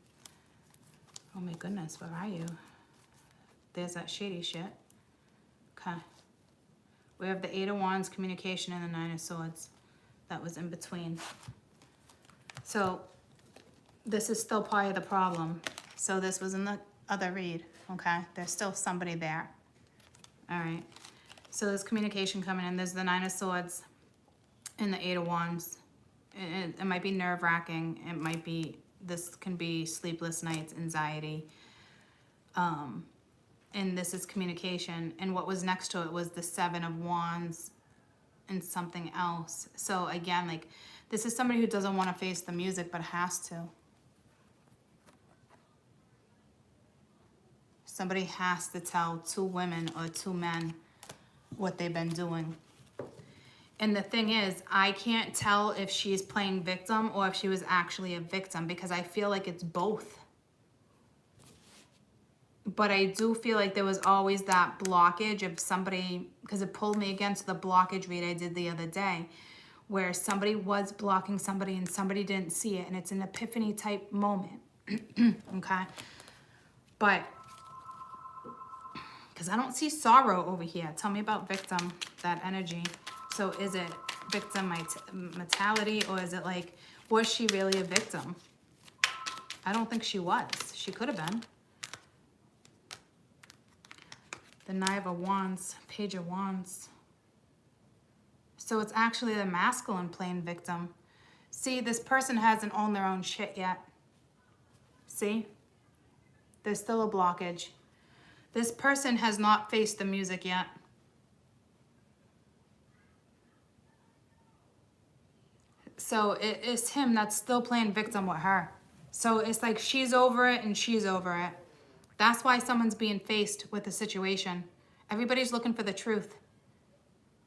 Oh my goodness, where are you? There's that shady shit. Okay. We have the Eight of Wands, communication, and the Nine of Swords. That was in between. So this is still part of the problem. So this was in the other read, okay? There's still somebody there. All right. So there's communication coming in. There's the Nine of Swords and the Eight of Wands. It might be nerve-wracking. It might be, this can be sleepless nights, anxiety. And this is communication. And what was next to it was the Seven of Wands and something else. So again, like, this is somebody who doesn't want to face the music, but has to. Somebody has to tell two women or two men what they've been doing. And the thing is, I can't tell if she's playing victim or if she was actually a victim, because I feel like it's both. But I do feel like there was always that blockage of somebody, because it pulled me against the blockage read I did the other day, where somebody was blocking somebody and somebody didn't see it. And it's an epiphany type moment. Okay? But, because I don't see sorrow over here. Tell me about victim, that energy. So is it victim mentality, or is it like, was she really a victim? I don't think she was. She could have been. The Knight of Wands, Page of Wands. So it's actually the masculine playing victim. See, this person hasn't owned their own shit yet. See? There's still a blockage. This person has not faced the music yet. So it's him that's still playing victim with her. So it's like she's over it and she's over it. That's why someone's being faced with a situation. Everybody's looking for the truth.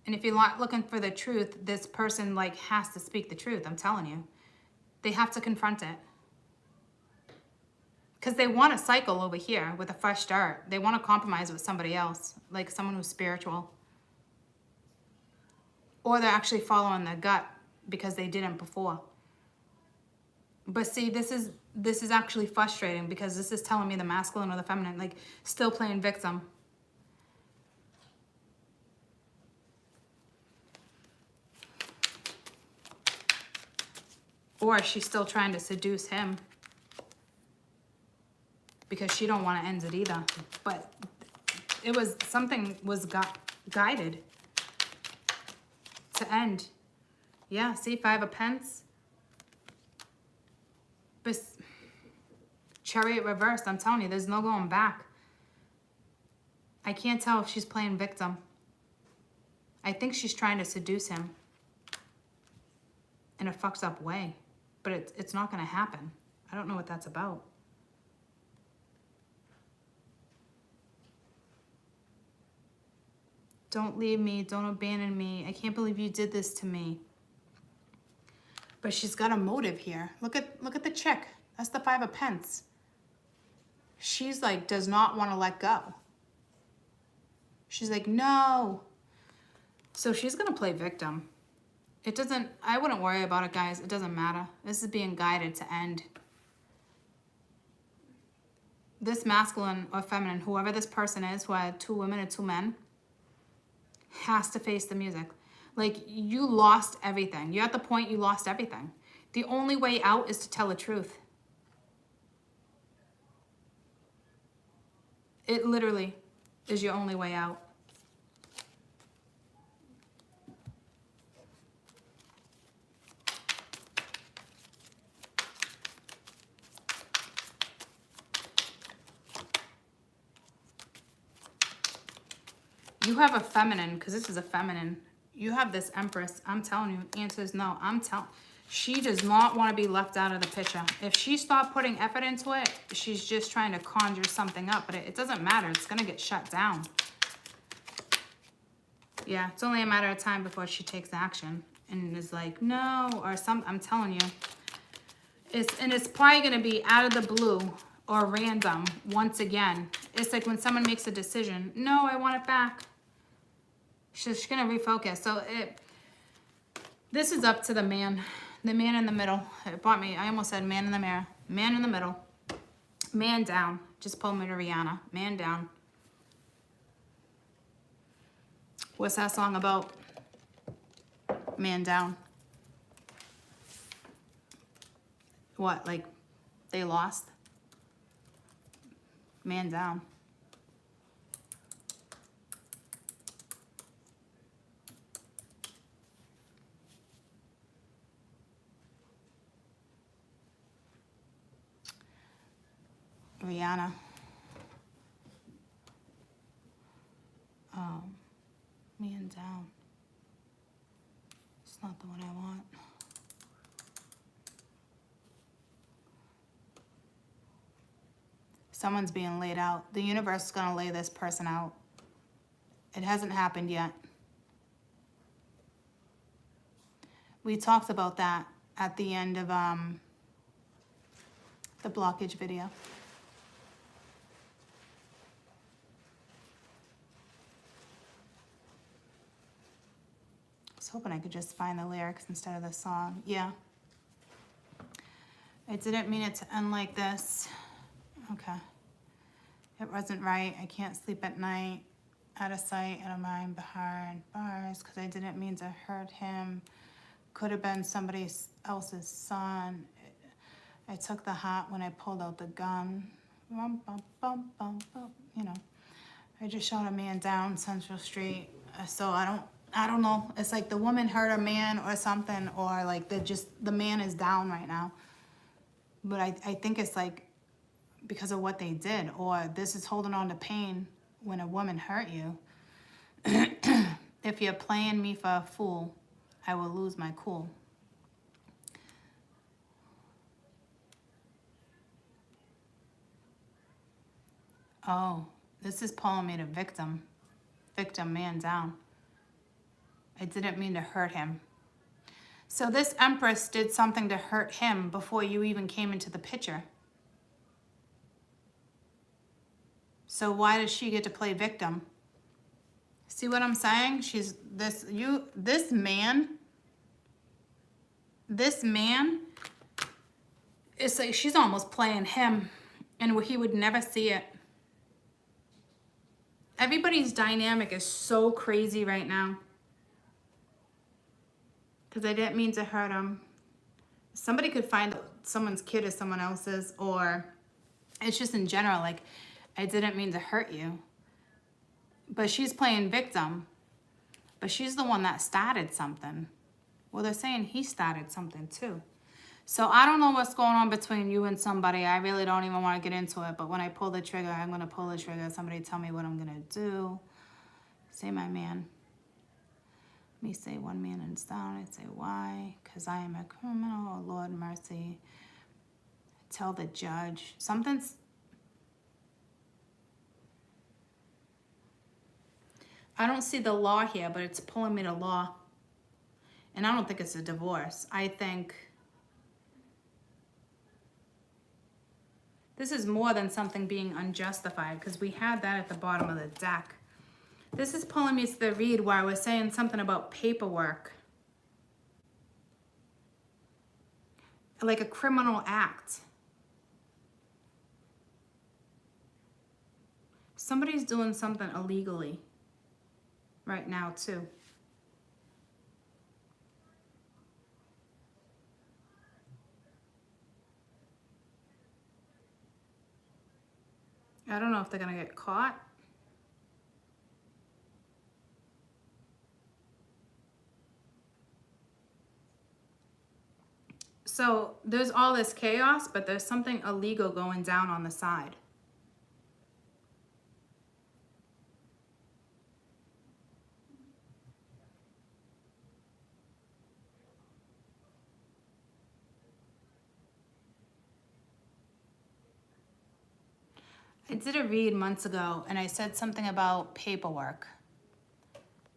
And if you're not looking for the truth, this person like has to speak the truth. I'm telling you. They have to confront it. Because they want to cycle over here with a fresh start. They want to compromise with somebody else, like someone who's spiritual. Or they're actually following their gut because they didn't before. But see, this is actually frustrating, because this is telling me the masculine or the feminine, like, still playing victim. Or she's still trying to seduce him because she don't want to end it either. But it was, something was guided to end. Yeah, see, Five of Pence. But Chariot reversed, I'm telling you, there's no going back. I can't tell if she's playing victim. I think she's trying to seduce him in a fucked up way. But it's not going to happen. I don't know what that's about. Don't leave me. Don't abandon me. I can't believe you did this to me. But she's got a motive here. Look at the chick. That's the Five of Pence. She's like, does not want to let go. She's like, no. So she's going to play victim. It doesn't, I wouldn't worry about it, guys. It doesn't matter. This is being guided to end. This masculine or feminine, whoever this person is, who had two women and two men, has to face the music. Like, you lost everything. You're at the point you lost everything. The only way out is to tell the truth. It literally is your only way out. You have a feminine, because this is a feminine. You have this Empress. I'm telling you, answer is no. She does not want to be left out of the picture. If she stopped putting effort into it, she's just trying to conjure something up, but it doesn't matter. It's going to get shut down. Yeah, it's only a matter of time before she takes action and is like, no, or something. I'm telling you. It's probably going to be out of the blue or random once again. It's like when someone makes a decision, no, I want it back. She's going to refocus. So this is up to the man in the middle. It brought me, I almost said man in the mirror. Man in the middle. Man down. Just pull me to Rihanna. Man down. What's that song about? Man down. What, like they lost? Man down. Rihanna. Man down. It's not the one I want. Someone's being laid out. The universe is going to lay this person out. It hasn't happened yet. We talked about that at the end of the blockage video. I was hoping I could just find the lyrics instead of the song. Yeah. I didn't mean it to end like this. Okay. It wasn't right. I can't sleep at night. Out of sight, out of mind, behind bars, because I didn't mean to hurt him. Could have been somebody else's son. I took the hat when I pulled out the gun. Bum, bum, bum, bum, bum. You know, I just shot a man down Central Street. So I don't know. It's like the woman hurt a man or something, or like the man is down right now. But I think it's like because of what they did, or this is holding on to pain when a woman hurt you. If you're playing me for a fool, I will lose my cool. Oh, this is pulling me to victim. Victim, man down. I didn't mean to hurt him. So this Empress did something to hurt him before you even came into the picture. So why does she get to play victim? See what I'm saying? This man, it's like she's almost playing him, and he would never see it. Everybody's dynamic is so crazy right now. Because I didn't mean to hurt him. Somebody could find someone's kid as someone else's, or it's just in general, like, I didn't mean to hurt you. But she's playing victim. But she's the one that started something. Well, they're saying he started something too. So I don't know what's going on between you and somebody. I really don't even want to get into it. But when I pull the trigger, I'm going to pull the trigger. Somebody tell me what I'm going to do. Say my man. Me say one man and it's down. I'd say why? Because I am a criminal. Oh, Lord mercy. Tell the judge. Something's... I don't see the law here, but it's pulling me to law. And I don't think it's a divorce. I think this is more than something being unjustified, because we had that at the bottom of the deck. This is pulling me to the read where I was saying something about paperwork. Like a criminal act. Somebody's doing something illegally right now too. I don't know if they're gonna get caught. So there's all this chaos, but there's something illegal going down on the side. I did a read months ago and I said something about paperwork.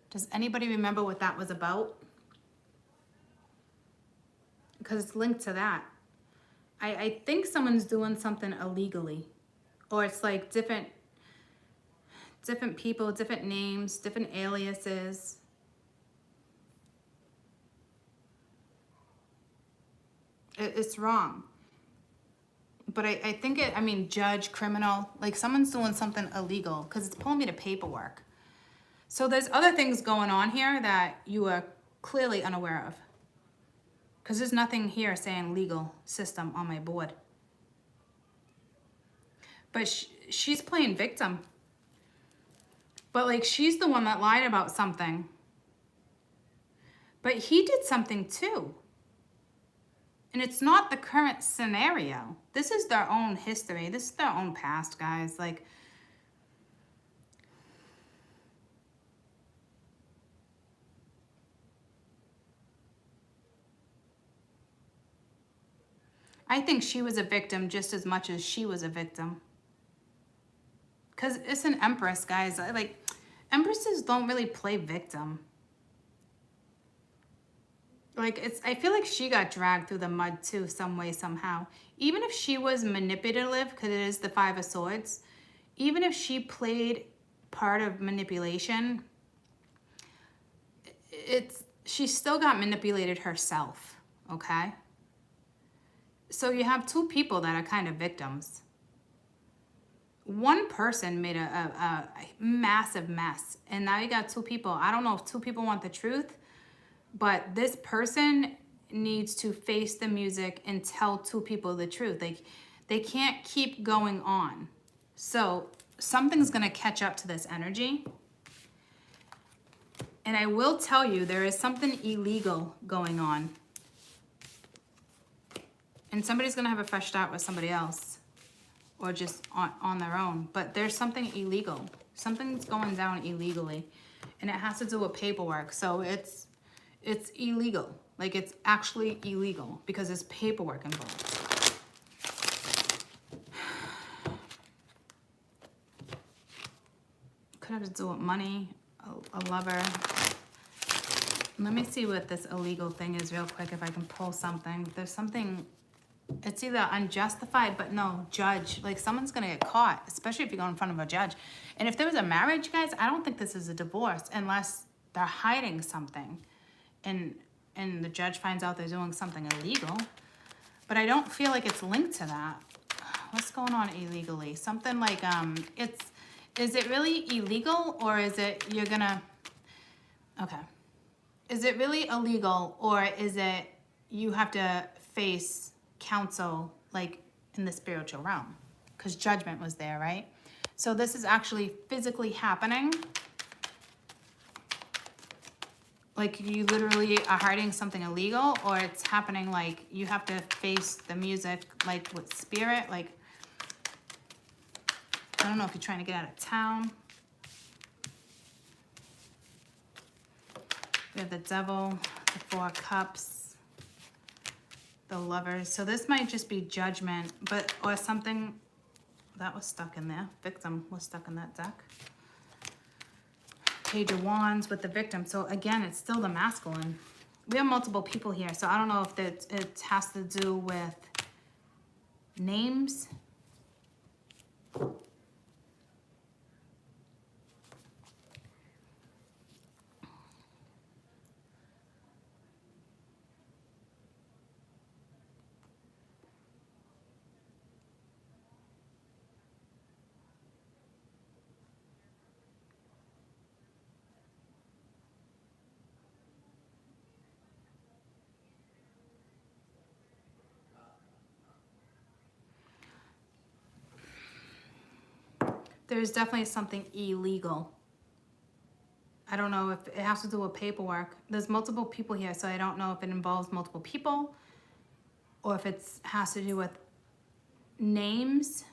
Does anybody remember what that was about? Because it's linked to that. I think someone's doing something illegally. Or it's like different people, different names, different aliases. It's wrong. But I think I mean, judge, criminal, like someone's doing something illegal because it's pulling me to paperwork. So there's other things going on here that you are clearly unaware of. Because there's nothing here saying legal system on my board. But she's playing victim. But like she's the one that lied about something. But he did something too. And it's not the current scenario. This is their own history. This is their own past, guys. Like, I think she was a victim just as much as she was a victim. Because it's an empress, guys. Like, empresses don't really play victim. Like, I feel like she got dragged through the mud too, some way, somehow. Even if she was manipulative, because it is the Five of Swords, even if she played part of manipulation, she still got manipulated herself, okay? So you have two people that are kind of victims. One person made a massive mess, and now you got two people. I don't know if two people want the truth, but this person needs to face the music and tell two people the truth. They can't keep going on. So something's going to catch up to this energy. And I will tell you, there is something illegal going on. And somebody's going to have a fresh start with somebody else. Or just on their own. But there's something illegal. Something's going down illegally. And it has to do with paperwork. So it's illegal. Like, it's actually illegal because there's paperwork involved. Could have to do with money, a lover. Let me see what this illegal thing is real quick, if I can pull something. There's something, it's either unjustified, but no, judge. Like, someone's going to get caught, especially if you go in front of a judge. And if there was a marriage, guys, I don't think this is a divorce unless they're hiding something. And the judge finds out they're doing something illegal. But I don't feel like it's linked to that. What's going on illegally? Something like, is it really illegal, or is it you're gonna, okay. Is it really illegal, or is it you have to face counsel, like in the spiritual realm? Because judgment was there, right? So this is actually physically happening. Like, you literally are hiding something illegal, or it's happening like you have to face the music, like with spirit. Like, I don't know if you're trying to get out of town. We have the Devil, the Four Cups, the Lovers. So this might just be judgment, but, or something that was stuck in there. Victim was stuck in that deck. Page of Wands with the victim. So again, it's still the masculine. We have multiple people here, so I don't know if it has to do with names. There's definitely something illegal. I don't know if it has to do with paperwork. There's multiple people here, so I don't know if it involves multiple people or if it has to do with names.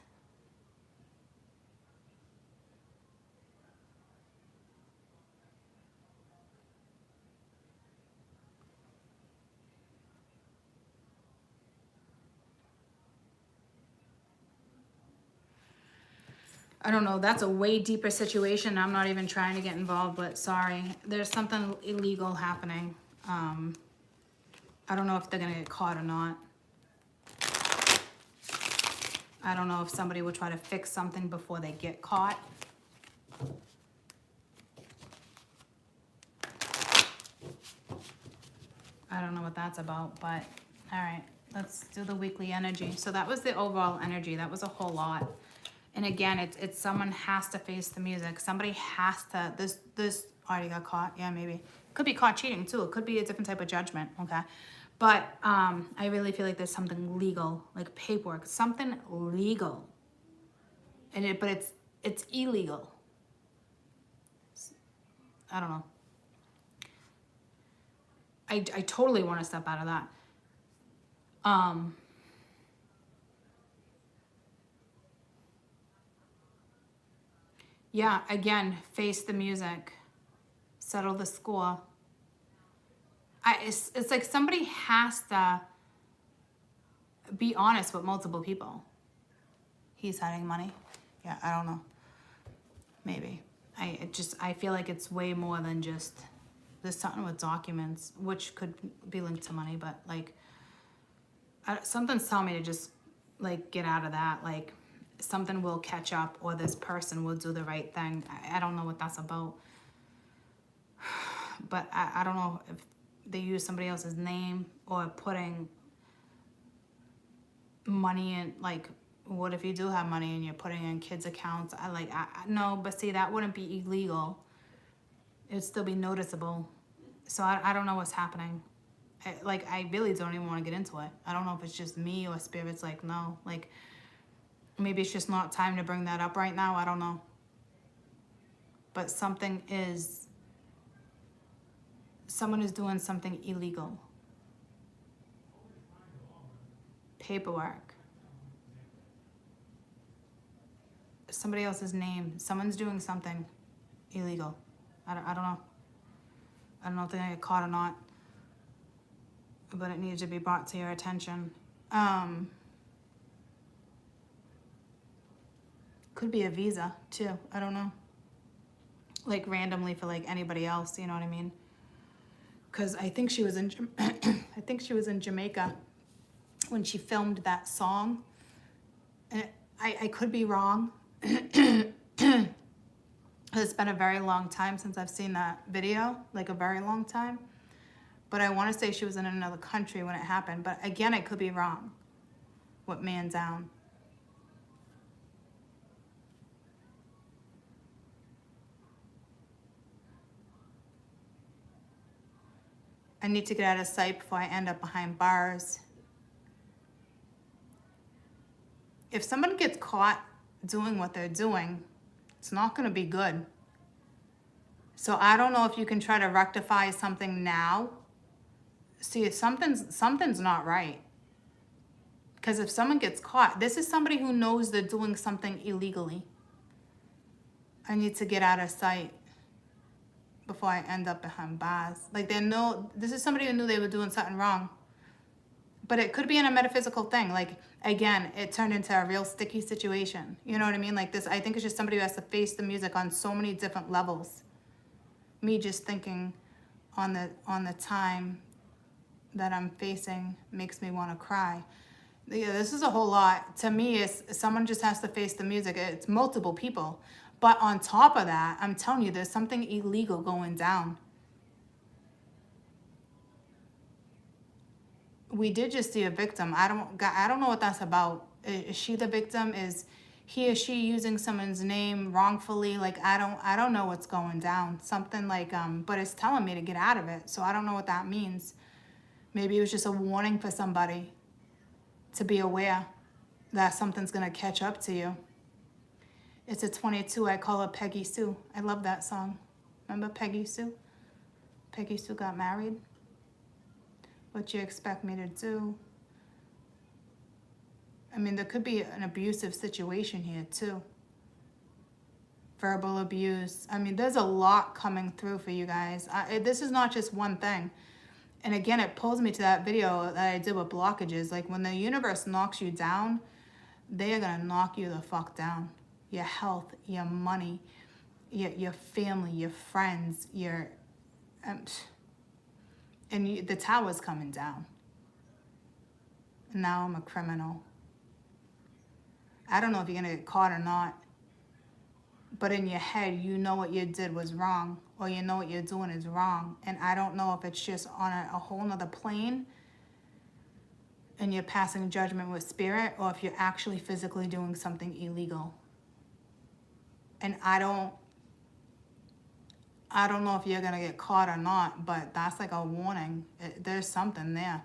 I don't know, that's a way deeper situation. I'm not even trying to get involved, but sorry. There's something illegal happening. I don't know if they're gonna get caught or not. I don't know if somebody will try to fix something before they get caught. I don't know what that's about, but all right, let's do the weekly energy. So that was the overall energy. That was a whole lot. And again, it's someone has to face the music. Somebody has to, this already got caught. Yeah, maybe. Could be caught cheating too. It could be a different type of judgment, okay? But I really feel like there's something legal, like paperwork, something legal. But it's illegal. I don't know. I totally want to step out of that. Yeah, again, face the music, settle the score. It's like somebody has to be honest with multiple people. He's hiding money. Yeah, I don't know. Maybe. I feel like it's way more than just, there's something with documents, which could be linked to money, but like, something's telling me to just like get out of that. Like something will catch up, or this person will do the right thing. I don't know what that's about. But I don't know if they use somebody else's name or putting money in, like, what if you do have money and you're putting in kids' accounts? No, but see, that wouldn't be illegal. It'd still be noticeable. So I don't know what's happening. I really don't even want to get into it. I don't know if it's just me or spirit's like, no. Like, maybe it's just not time to bring that up right now. I don't know. But someone is doing something illegal. Paperwork. Somebody else's name. Someone's doing something illegal. I don't know. I don't know if they're gonna get caught or not. But it needs to be brought to your attention. Could be a visa too. I don't know. Like randomly for like anybody else, you know what I mean? Because I think she was in I think she was in Jamaica when she filmed that song. And I could be wrong. It's been a very long time since I've seen that video, like a very long time. But I want to say she was in another country when it happened. But again, I could be wrong. What man down? I need to get out of sight before I end up behind bars. If someone gets caught doing what they're doing, it's not going to be good. So I don't know if you can try to rectify something now. See, something's not right. Because if someone gets caught, this is somebody who knows they're doing something illegally. I need to get out of sight before I end up behind bars. Like this is somebody who knew they were doing something wrong. But it could be in a metaphysical thing. Like, again, it turned into a real sticky situation. You know what I mean? Like this, I think it's just somebody who has to face the music on so many different levels. Me just thinking on the time that I'm facing makes me want to cry. Yeah, this is a whole lot. To me, someone just has to face the music. It's multiple people. But on top of that, I'm telling you, there's something illegal going down. We did just see a victim. I don't know what that's about. Is she the victim? Is he or she using someone's name wrongfully? Like, I don't know what's going down. Something like, but it's telling me to get out of it. So I don't know what that means. Maybe it was just a warning for somebody to be aware that something's gonna catch up to you. It's a 22, I call her Peggy Sue. I love that song. Remember Peggy Sue? Peggy Sue got married. What you expect me to do? I mean, there could be an abusive situation here too. Verbal abuse. I mean, there's a lot coming through for you guys. This is not just one thing. And again, it pulls me to that video that I did with blockages. Like when the universe knocks you down, they are gonna knock you the fuck down. your health, your money, your family, your friends, your... the tower's coming down. Now I'm a criminal. I don't know if you're going to get caught or not. But in your head, you know what you did was wrong. Or you know what you're doing is wrong. And I don't know if it's just on a whole nother plane. And you're passing judgment with spirit. Or if you're actually physically doing something illegal. And I don't know if you're going to get caught or not. But that's like a warning. There's something there.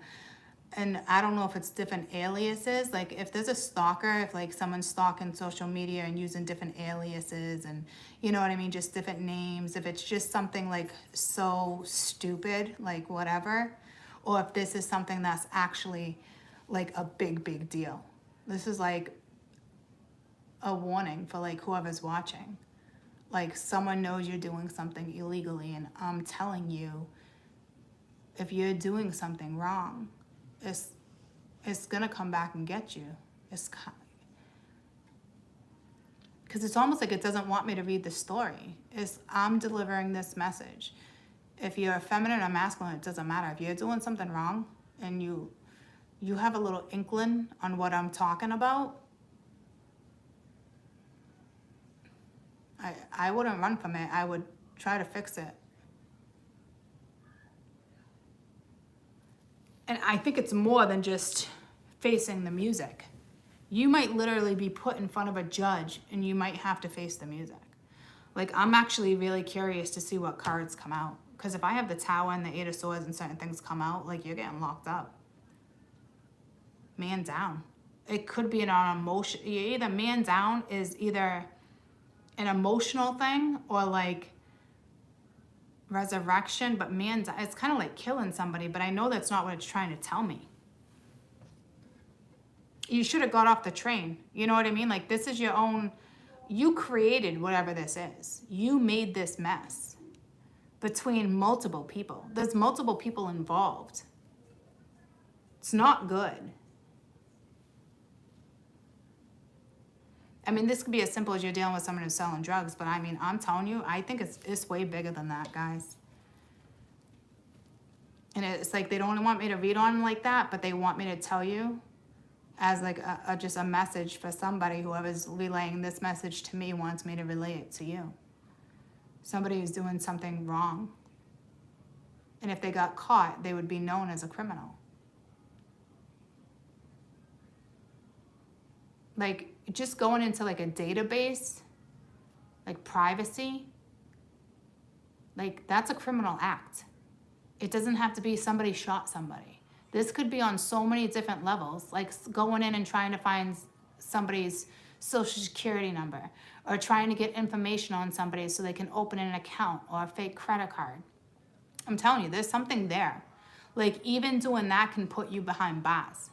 And I don't know if it's different aliases. Like if there's a stalker, if like someone's stalking social media and using different aliases and you know what I mean, just different names. If it's just something like so stupid, like whatever. Or if this is something that's actually like a big deal. This is like a warning for like whoever's watching. Like someone knows you're doing something illegally and I'm telling you, if you're doing something wrong, it's gonna come back and get you. Because it's almost like it doesn't want me to read the story. I'm delivering this message. If you're feminine or masculine, it doesn't matter. If you're doing something wrong and you have a little inkling on what I'm talking about, I wouldn't run from it. I would try to fix it. And I think it's more than just facing the music. You might literally be put in front of a judge and you might have to face the music. Like, I'm actually really curious to see what cards come out. Because if I have the Tower and the Eight of Swords and certain things come out, like, you're getting locked up. Man down. It could be an emotion. Either man down is either an emotional thing or like resurrection, but man, it's kind of like killing somebody, but I know that's not what it's trying to tell me. You should have got off the train. You know what I mean? Like, this is your own, you created whatever this is. You made this mess between multiple people. There's multiple people involved. It's not good. I mean, this could be as simple as you're dealing with someone who's selling drugs, but I mean, I'm telling you, I think it's way bigger than that, guys. And it's like they don't want me to read on like that, but they want me to tell you as like just a message for somebody. Whoever's relaying this message to me wants me to relay it to you. Somebody who's doing something wrong. And if they got caught, they would be known as a criminal. Like, just going into like a database, like privacy, like that's a criminal act. It doesn't have to be somebody shot somebody. This could be on so many different levels, like going in and trying to find somebody's social security number or trying to get information on somebody so they can open an account or a fake credit card. I'm telling you, there's something there. Like, even doing that can put you behind bars.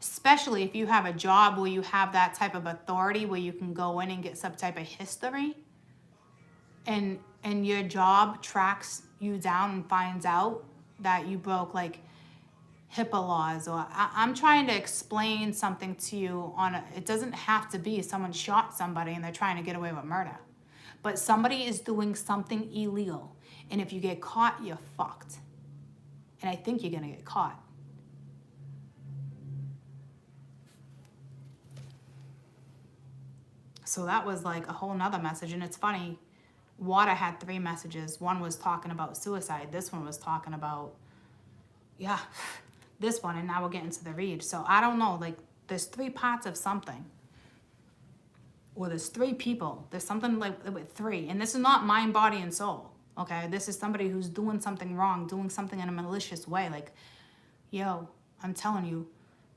Especially if you have a job where you have that type of authority where you can go in and get some type of history and your job tracks you down and finds out that you broke like HIPAA laws, or I'm trying to explain something to you it doesn't have to be someone shot somebody and they're trying to get away with murder, but somebody is doing something illegal, and if you get caught, you're fucked. And I think you're gonna get caught. So that was like a whole nother message. And it's funny, Water had 3 messages. One was talking about suicide. This one was talking about, yeah, this one. And now we're getting to the read. So I don't know, like there's 3 parts of something. Or there's 3 people. There's something like with 3. And this is not mind, body, and soul. Okay, this is somebody who's doing something wrong, doing something in a malicious way. Like, yo, I'm telling you,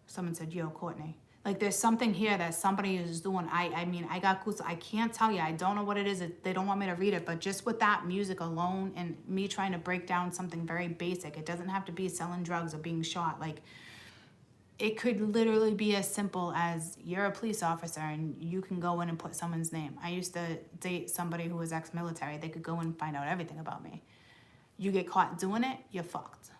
someone said, yo, Courtney. Like, there's something here that somebody is doing. I mean, I got goose. I can't tell you. I don't know what it is. They don't want me to read it. But just with that music alone and me trying to break down something very basic, it doesn't have to be selling drugs or being shot. Like, it could literally be as simple as you're a police officer and you can go in and put someone's name. I used to date somebody who was ex-military. They could go in and find out everything about me. You get caught doing it, you're fucked.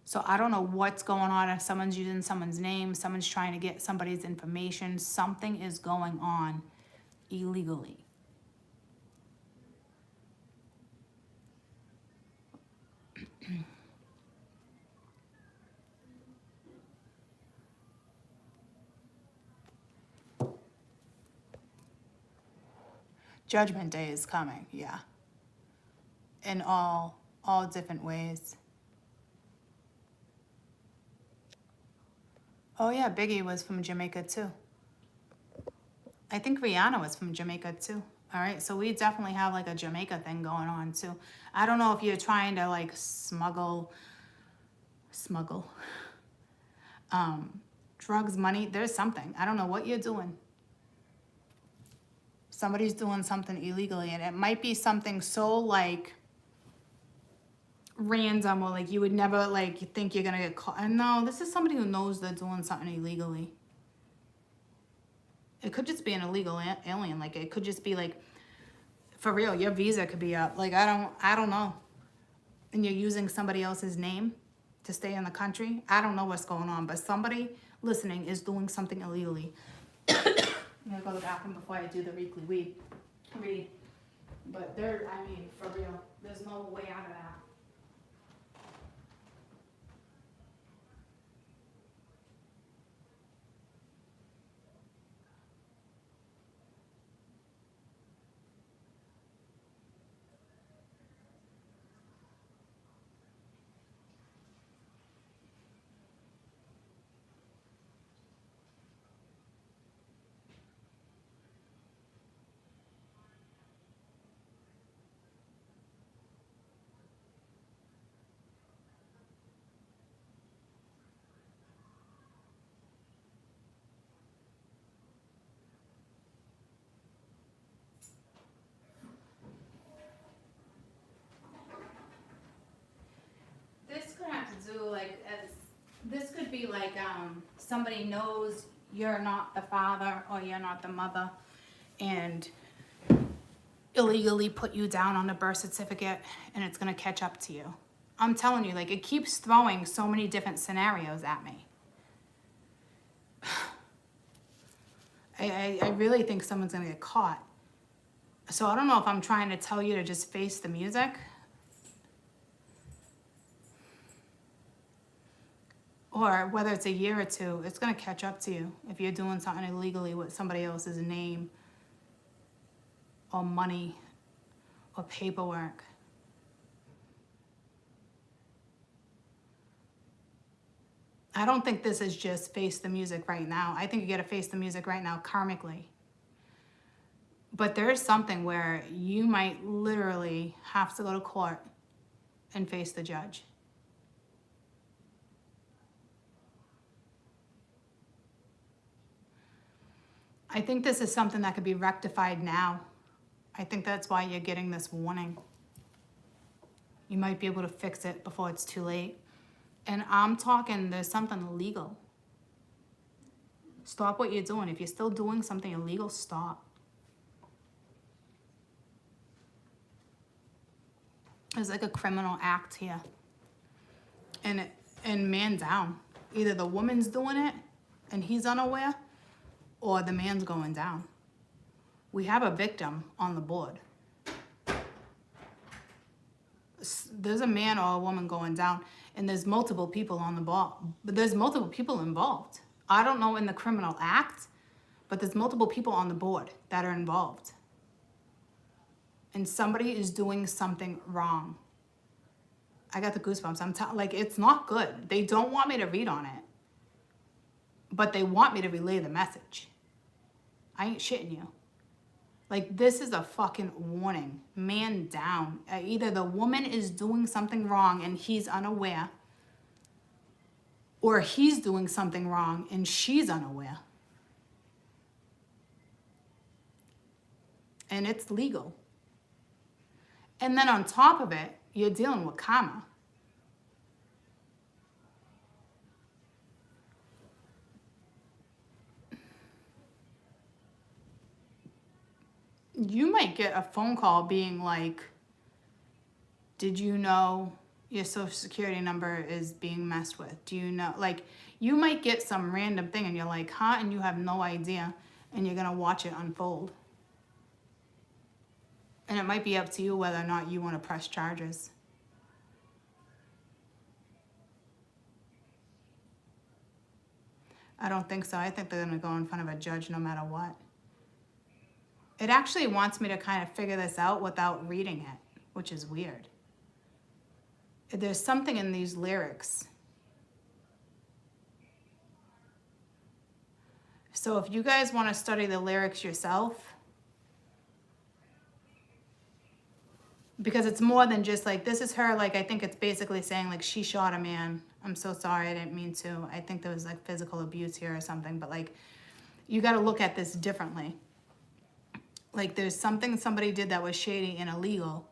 So I don't know what's going on. If someone's using someone's name, someone's trying to get somebody's information, something is going on illegally. Judgment Day is coming, yeah. In all different ways. Oh yeah, Biggie was from Jamaica too. I think Rihanna was from Jamaica too. All right, so we definitely have like a Jamaica thing going on too. I don't know if you're trying to like smuggle drugs, money. There's something. I don't know what you're doing. Somebody's doing something illegally, and it might be something so like random, or like you would never like think you're gonna get caught. And no, this is somebody who knows they're doing something illegally. It could just be an illegal alien. Like it could just be like, for real, your visa could be up. Like I don't know. And you're using somebody else's name to stay in the country. I don't know what's going on, but somebody listening is doing something illegally. I'm gonna go to the bathroom before I do the weekly read. But there, I mean, for real, there's no way out of that. This could have to do like this could be like somebody knows you're not the father or you're not the mother, and illegally put you down on the birth certificate, and it's gonna catch up to you. I'm telling you, like it keeps throwing so many different scenarios at me. I really think someone's gonna get caught. So I don't know if I'm trying to tell you to just face the music, or whether it's a year or two, it's gonna catch up to you if you're doing something illegally with somebody else's name or money or paperwork. I don't think this is just face the music right now. I think you gotta face the music right now karmically. But there is something where you might literally have to go to court and face the judge. I think this is something that could be rectified now. I think that's why you're getting this warning. You might be able to fix it before it's too late. And I'm talking, there's something illegal. Stop what you're doing. If you're still doing something illegal, stop. There's like a criminal act here. And man down. Either the woman's doing it and he's unaware, or the man's going down. We have a victim on the board. There's a man or a woman going down, and there's multiple people on the ball. But there's multiple people involved. I don't know in the criminal act, but there's multiple people on the board that are involved. And somebody is doing something wrong. I got the goosebumps. Like, it's not good. They don't want me to read on it, but they want me to relay the message. I ain't shitting you. Like, this is a fucking warning. Man down. Either the woman is doing something wrong and he's unaware, or he's doing something wrong and she's unaware. And it's legal. And then on top of it, you're dealing with karma. You might get a phone call being like, did you know your social security number is being messed with? Do you know, like, you might get some random thing and you're like, huh? And you have no idea, and you're going to watch it unfold. And it might be up to you whether or not you want to press charges. I don't think so. I think they're going to go in front of a judge no matter what. It actually wants me to kind of figure this out without reading it, which is weird. There's something in these lyrics. So if you guys want to study the lyrics yourself, because it's more than just like, this is her, like, I think it's basically saying like, she shot a man. I'm so sorry, I didn't mean to. I think there was like physical abuse here or something, but like, you got to look at this differently. Like, there's something somebody did that was shady and illegal,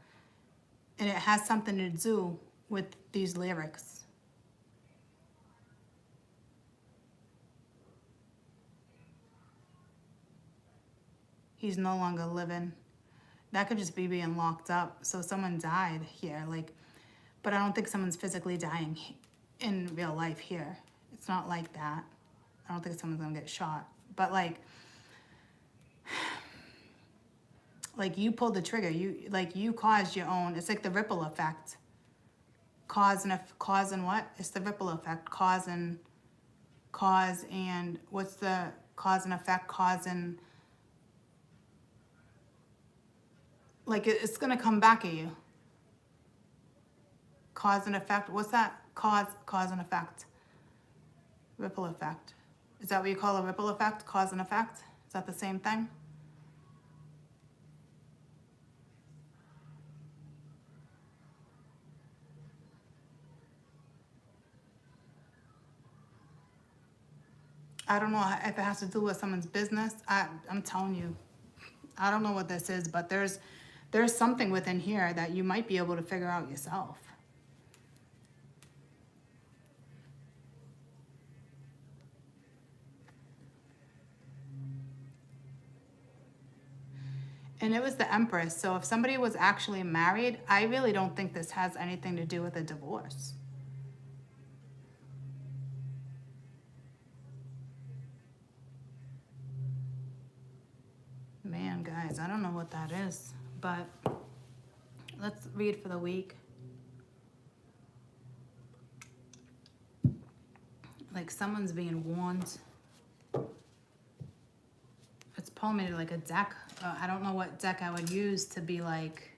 and it has something to do with these lyrics. He's no longer living. That could just be being locked up. So someone died here, like, but I don't think someone's physically dying in real life here. It's not like that. I don't think someone's gonna get shot. But like you pulled the trigger. You caused your own. It's like the ripple effect. Cause and what? It's the ripple effect. Cause and what's the cause and effect? Cause and, like, it's gonna come back at you. Cause and effect. What's that? Cause and effect. Ripple effect. Is that what you call a ripple effect? Cause and effect? Is that the same thing? I don't know if it has to do with someone's business. I'm telling you, I don't know what this is, but there's something within here that you might be able to figure out yourself. And it was the Empress. So if somebody was actually married, I really don't think this has anything to do with a divorce. Man, guys, I don't know what that is, but let's read for the week. Like, someone's being warned. It's pulling me to like a deck. I don't know what deck I would use to be like,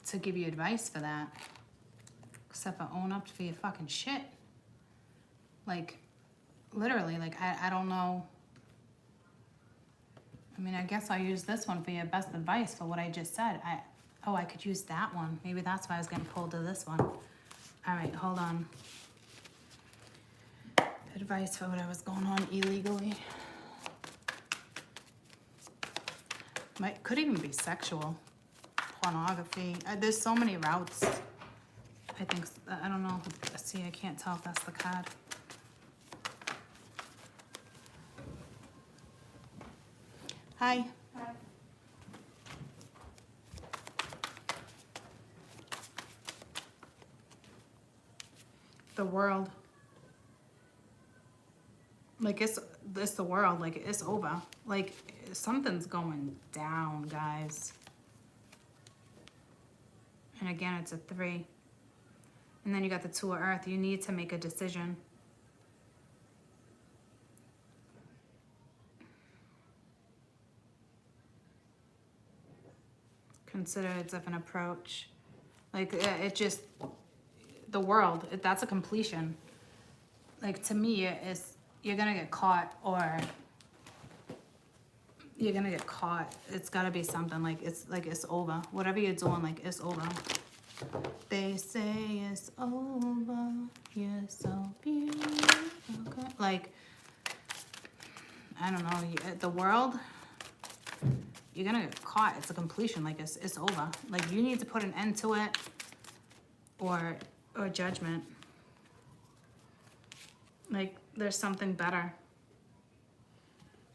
to give you advice for that. Except for own up for your fucking shit. Like, literally, like, I don't know. I mean, I guess I'll use this one for your best advice for what I just said. I could use that one. Maybe that's why I was getting pulled to this one. All right, hold on. Advice for whatever's going on illegally. Could even be sexual. Pornography. There's so many routes. I think, I don't know. See, I can't tell if that's the card. Hi. Hi. The world. Like, it's the world. Like, it's over. Like, something's going down, guys. And again, it's a 3. And then you got the 2 of Earth. You need to make a decision. Consider a different approach. Like, it just, the world, that's a completion. Like, to me, it's, you're gonna get caught, or you're gonna get caught. It's gotta be something like it's over. Whatever you're doing, like, it's over. They say it's over. You're so beautiful. Like, I don't know. The world, you're gonna get caught. It's a completion. Like, it's over. Like, you need to put an end to it, or judgment. Like, there's something better.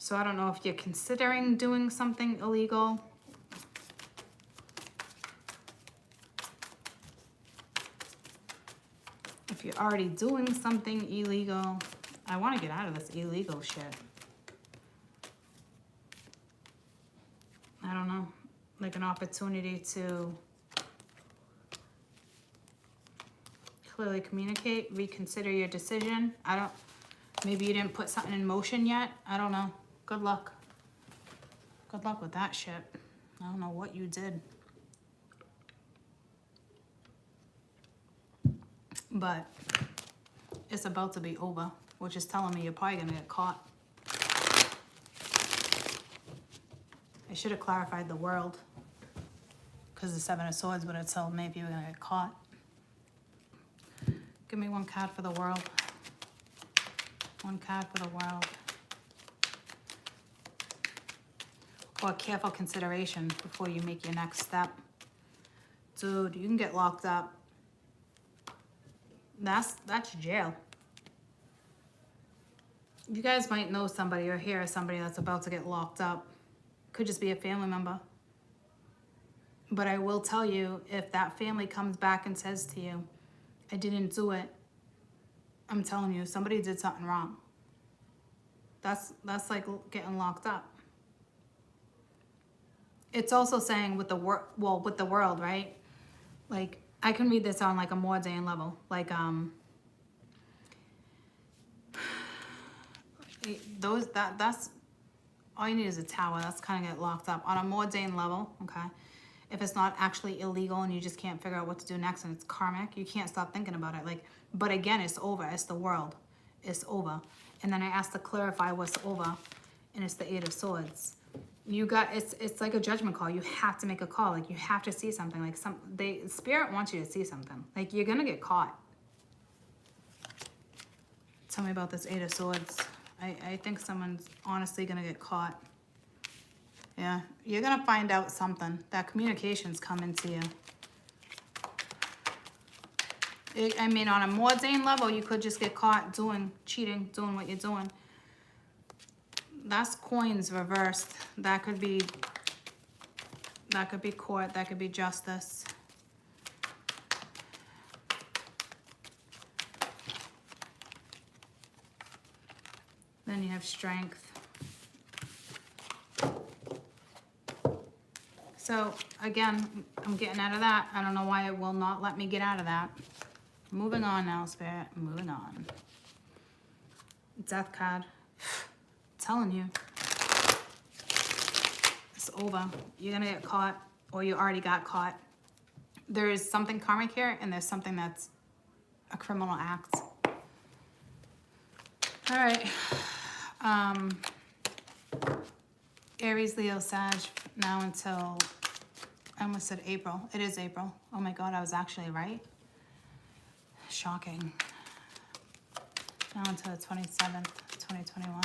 So I don't know if you're considering doing something illegal. If you're already doing something illegal. I want to get out of this illegal shit. I don't know. Like an opportunity to clearly communicate, reconsider your decision. Maybe you didn't put something in motion yet. I don't know. Good luck. Good luck with that shit. I don't know what you did. But it's about to be over, which is telling me you're probably gonna get caught. I should have clarified the world, because the Seven of Swords would have told me if you were gonna get caught. Give me one card for the world. One card for the world. Or careful consideration before you make your next step. Dude, you can get locked up. That's jail. You guys might know somebody or hear somebody that's about to get locked up. Could just be a family member. But I will tell you, if that family comes back and says to you, I didn't do it, I'm telling you, somebody did something wrong. That's like getting locked up. It's also saying with the world, right? Like, I can read this on like a more mundane level. Like, that's all you need is a tower. That's kind of get locked up. On a more mundane level, okay? If it's not actually illegal and you just can't figure out what to do next and it's karmic, you can't stop thinking about it. Like, but again, it's over. It's the world. It's over. And then I asked to clarify what's over, and it's the Eight of Swords. It's like a judgment call. You have to make a call. Like, you have to see something. Like, Spirit wants you to see something. Like, you're gonna get caught. Tell me about this Eight of Swords. I think someone's honestly gonna get caught. Yeah, you're gonna find out something. That communication's coming to you. I mean, on a more mundane level, you could just get caught cheating, doing what you're doing. That's coins reversed. That could be court, that could be justice. Then you have strength. So again, I'm getting out of that. I don't know why it will not let me get out of that. Moving on now, Spirit. Moving on. Death card. Telling you. It's over. You're gonna get caught, or you already got caught. There is something karmic here, and there's something that's a criminal act. All right. Aries, Leo, Sag, now until, I almost said April. It is April. Oh my God, I was actually right. Shocking. Now until the 27th, 2021.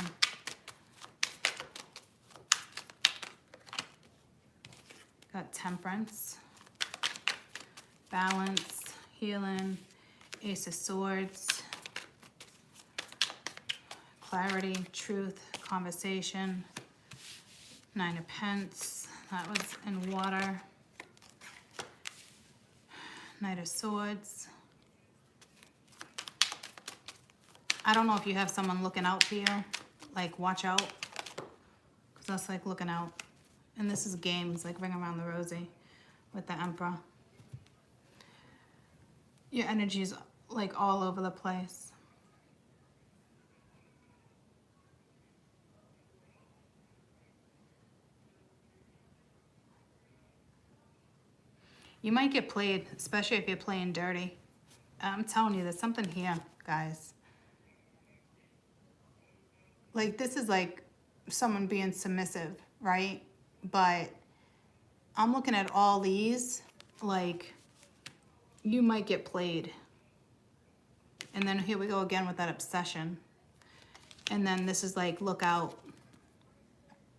Got Temperance, Balance, Healing, Ace of Swords, Clarity, Truth, Conversation, Nine of Pentacles, that was in water, Knight of Swords. I don't know if you have someone looking out for you, like watch out, because that's like looking out. And this is games, like Ring Around the Rosie with the Emperor. Your energy is like all over the place. You might get played, especially if you're playing dirty. I'm telling you, there's something here, guys. Like, this is like someone being submissive, right? But I'm looking at all these, like, you might get played. And then here we go again with that obsession. And then this is like, look out.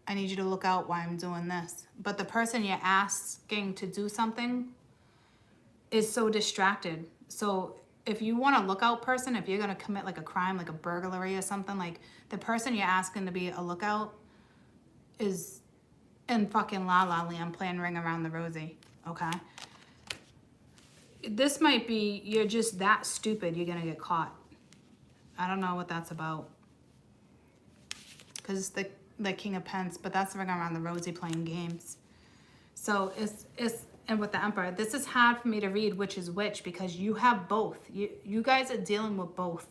I need you to look out while I'm doing this. But the person you're asking to do something is so distracted. So if you want a lookout person, if you're gonna commit like a crime, like a burglary or something, like the person you're asking to be a lookout, is in fucking La La Land playing Ring Around the Rosie, okay? This might be, you're just that stupid, you're gonna get caught. I don't know what that's about. Because it's the King of Pence, but that's Ring Around the Rosie playing games. So and with the Emperor, this is hard for me to read which is which because you have both. You guys are dealing with both.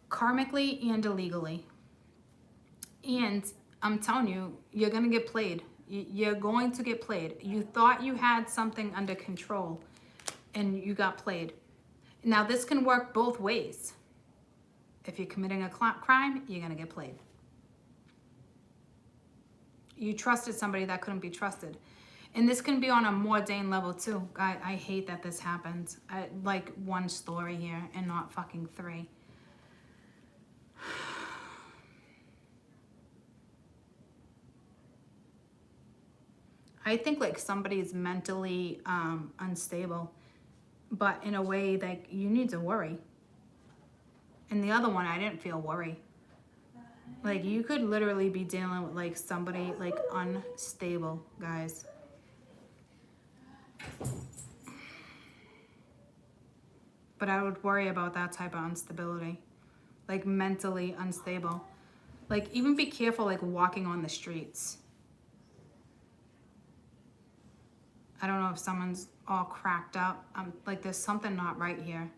Karmically and illegally. And I'm telling you, you're going to get played. You're going to get played. You thought you had something under control and you got played. Now this can work both ways. If you're committing a crime, you're going to get played. You trusted somebody that couldn't be trusted. And this can be on a more Dane level too. I hate that this happens. I like one story here and not fucking three. I think like somebody's mentally unstable, but in a way like you need to worry. And the other one, I didn't feel worry. Like you could literally be dealing with like somebody like unstable, guys. But I would worry about that type of instability, like mentally unstable. Like even be careful like walking on the streets. I don't know if someone's all cracked up. Like there's something not right here.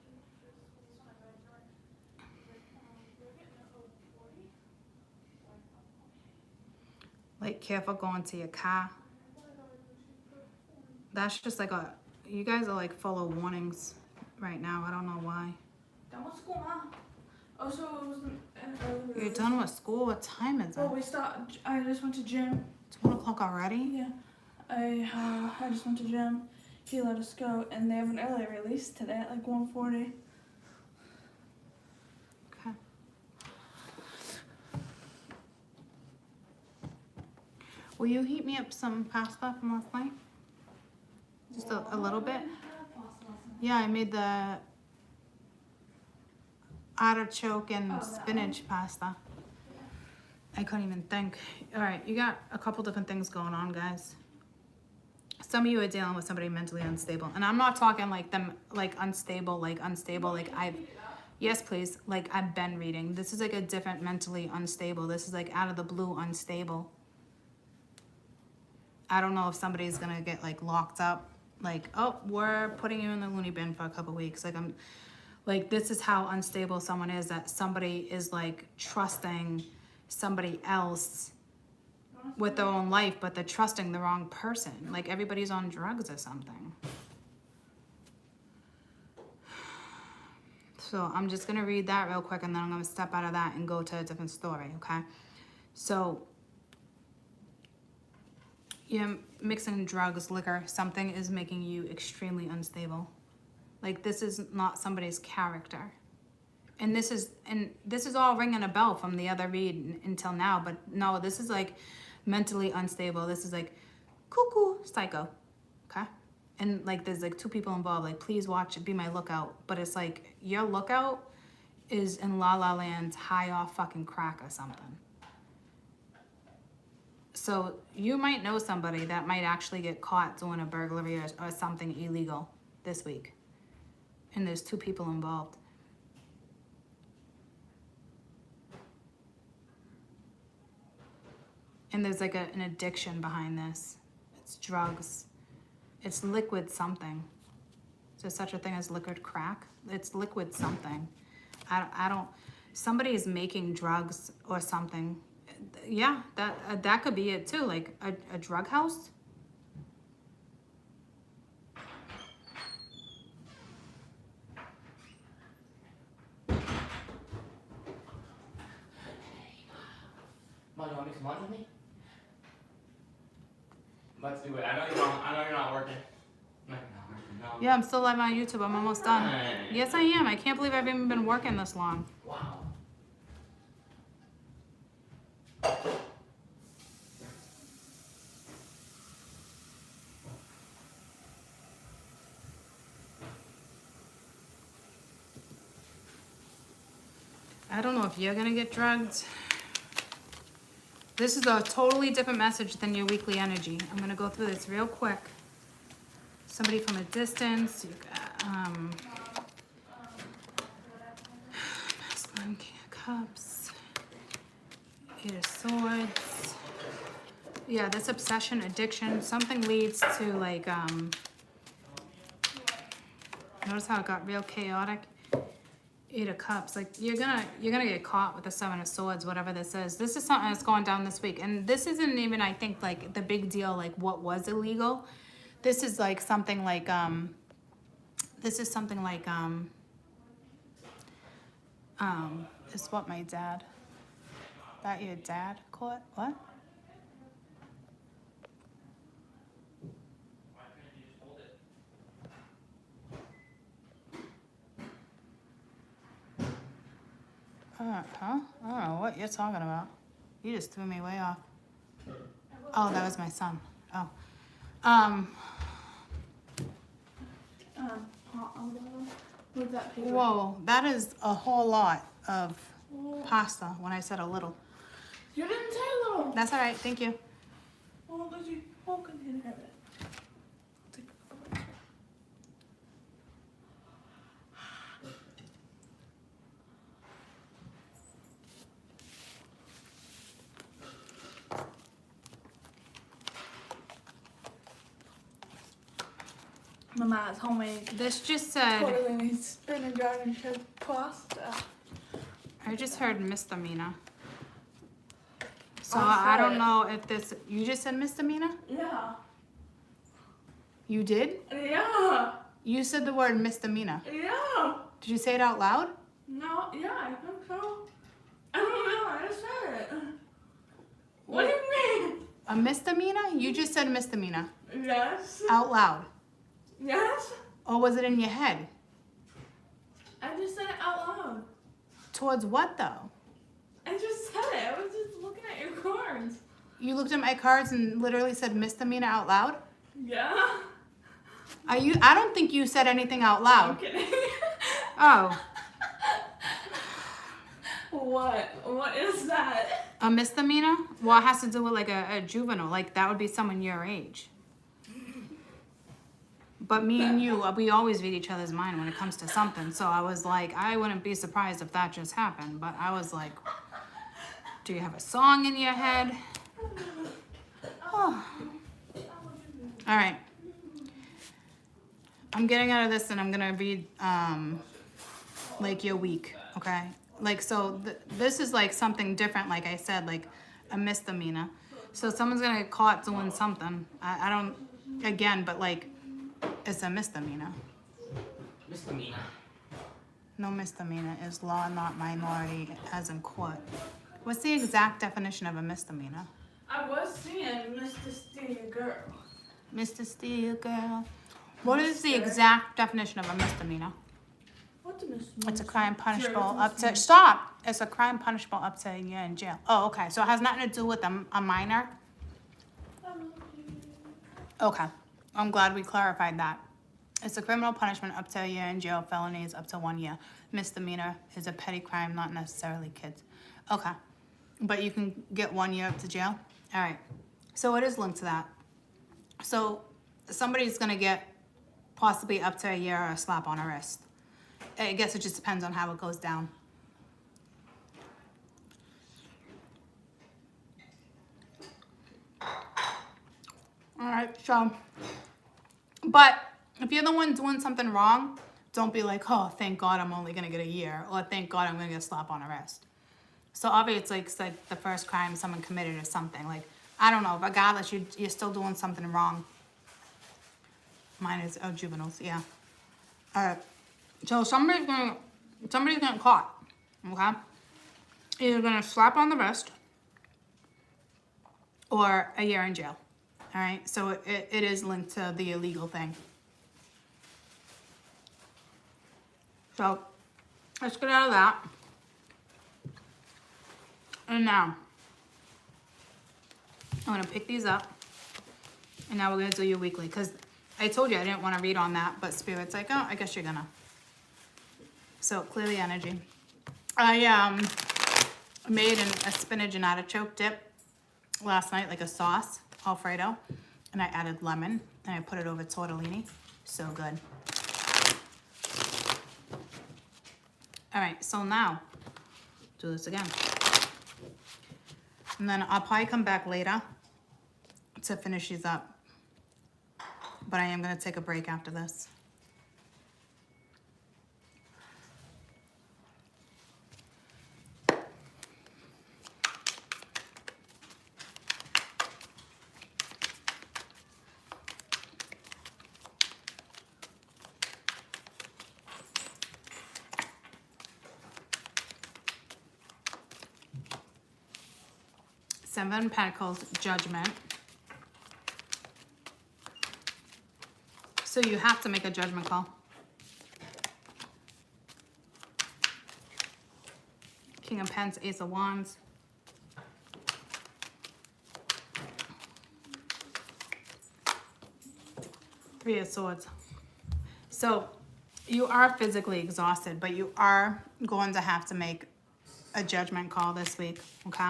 Like careful going to your car. That's just like you guys are like full of warnings right now. I don't know why. Done with school now. Oh, so it wasn't early. You're done with school? What time is it? Oh, I just went to gym. It's 1 o'clock already? Yeah. I just went to gym. He let us go, and they have an early release today at like 1:40. Okay. Will you heat me up some pasta from last night? Just a little bit? Yeah, I made the artichoke and spinach pasta. I couldn't even think. All right, you got a couple different things going on, guys. Some of you are dealing with somebody mentally unstable. And I'm not talking like them, like unstable, like yes, please. Like I've been reading. This is like a different mentally unstable. This is like out of the blue unstable. I don't know if somebody's going to get like locked up. Like, oh, we're putting you in the loony bin for a couple weeks. Like this is how unstable someone is, that somebody is like trusting somebody else with their own life, but they're trusting the wrong person. Like everybody's on drugs or something. So I'm just gonna read that real quick and then I'm gonna step out of that and go to a different story, okay? So you're mixing drugs, liquor, something is making you extremely unstable. Like this is not somebody's character. And this is all ringing a bell from the other read until now, but no, this is like mentally unstable. This is like cuckoo psycho, okay? And like there's like two people involved. Like please watch, be my lookout. But it's like your lookout is in La La Land, high off fucking crack or something. So you might know somebody that might actually get caught doing a burglary or something illegal this week. And there's two people involved. And there's like an addiction behind this. It's drugs. It's liquid something. Is there such a thing as liquid crack? It's liquid something. I don't, somebody is making drugs or something. Yeah, that could be it too. Like a drug house. Mom, you want me to come lunch with me? Let's do it. I know you're not working. No. Yeah, I'm still live on YouTube. I'm almost done. Yes, I am. I can't believe I've even been working this long. Wow. I don't know if you're gonna get drugged, This is a totally different message than your weekly energy. I'm going to go through this real quick. Somebody from a distance. You got, masculine King of Cups. Eight of Swords. Yeah, this obsession, addiction, something leads to like, notice how it got real chaotic. Eight of Cups, like you're gonna get caught with the Seven of Swords, whatever this is. This is something that's going down this week, and this isn't even, I think, like the big deal, like what was illegal. This is like something like it's what my dad. That your dad caught? What? Huh? I don't know what you're talking about. You just threw me way off. Oh, that was my son. Oh. With that paper. Whoa, that is a whole lot of pasta when I said a little. You didn't say little. That's all right, thank you. Oh, did you? Oh, continue have it. Mama's homemade This just said, tortellini spinach garden shell pasta. I just heard misdemeanor. So I I don't said- know if this, you just said misdemeanor? Yeah. You did? Yeah. You said the word misdemeanor. Yeah. Did you say it out loud? No, yeah, I think so. I don't know, I just said it. What do you mean? A misdemeanor? You just said misdemeanor. Yes. Out loud. Yes. Or was it in your head? I just said it out loud. Towards what though? I just said it. I was just looking at your cards. You looked at my cards and literally said misdemeanor out loud? Yeah. I don't think you said anything out I'm loud. kidding. Oh, What? What is that? a misdemeanor? Well, it has to do with like a juvenile. Like that would be someone your age. But me and you, we always read each other's mind when it comes to something. So I was like, I wouldn't be surprised if that just happened. But I was like, do you have a song in your head? Oh. All right. I'm getting out of this and I'm going to read like your week, okay? Like, so this is like something different, like I said, like a misdemeanor. So someone's going to get caught doing something. I don't, again, but like, it's a misdemeanor. Misdemeanor. No, misdemeanor is law, not minority, as in court. What's the exact definition of a misdemeanor? I was seeing Mr. Steer Girl. Mr. Steel Girl. What is the exact definition of a misdemeanor? What's a misdemeanor? It's a crime punishable Sure, up to, stop! It's a crime punishable up to a year in jail. Oh, okay, so it has nothing to do with a minor? Okay, I'm glad we clarified that. It's a criminal punishment up to a year in jail, felonies up to 1 year. Misdemeanor is a petty crime, not necessarily kids. Okay, but you can get 1 year up to jail? All right, so it is linked to that. So somebody's gonna get possibly up to a year or a slap on a wrist. I guess it just depends on how it goes down. All right, so, but if you're the one doing something wrong, don't be like, oh, thank God I'm only gonna get a year, or thank God I'm gonna get a slap on a wrist. So obviously it's like the first crime someone committed or something. Like, I don't know, regardless, you're still doing something wrong. Mine is, oh, juveniles, yeah. All right, so somebody's getting caught, okay? Either gonna slap on the wrist or a year in jail. All right, so it is linked to the illegal thing. So let's get out of that. And now, I'm gonna pick these up. And now we're gonna do your weekly, because I told you I didn't want to read on that, but Spirit's like, oh, I guess you're gonna. So clear the energy. I made a spinach and artichoke dip last night, like a sauce, Alfredo, and I added lemon and I put it over tortellini. So good. All right, so now do this again. And then I'll probably come back later to finish these up. But I am gonna take a break after this. Seven of Pentacles, Judgment. So you have to make a judgment call. King of Pence, Ace of Wands. Three of Swords. So you are physically exhausted, but you are going to have to make a judgment call this week, okay?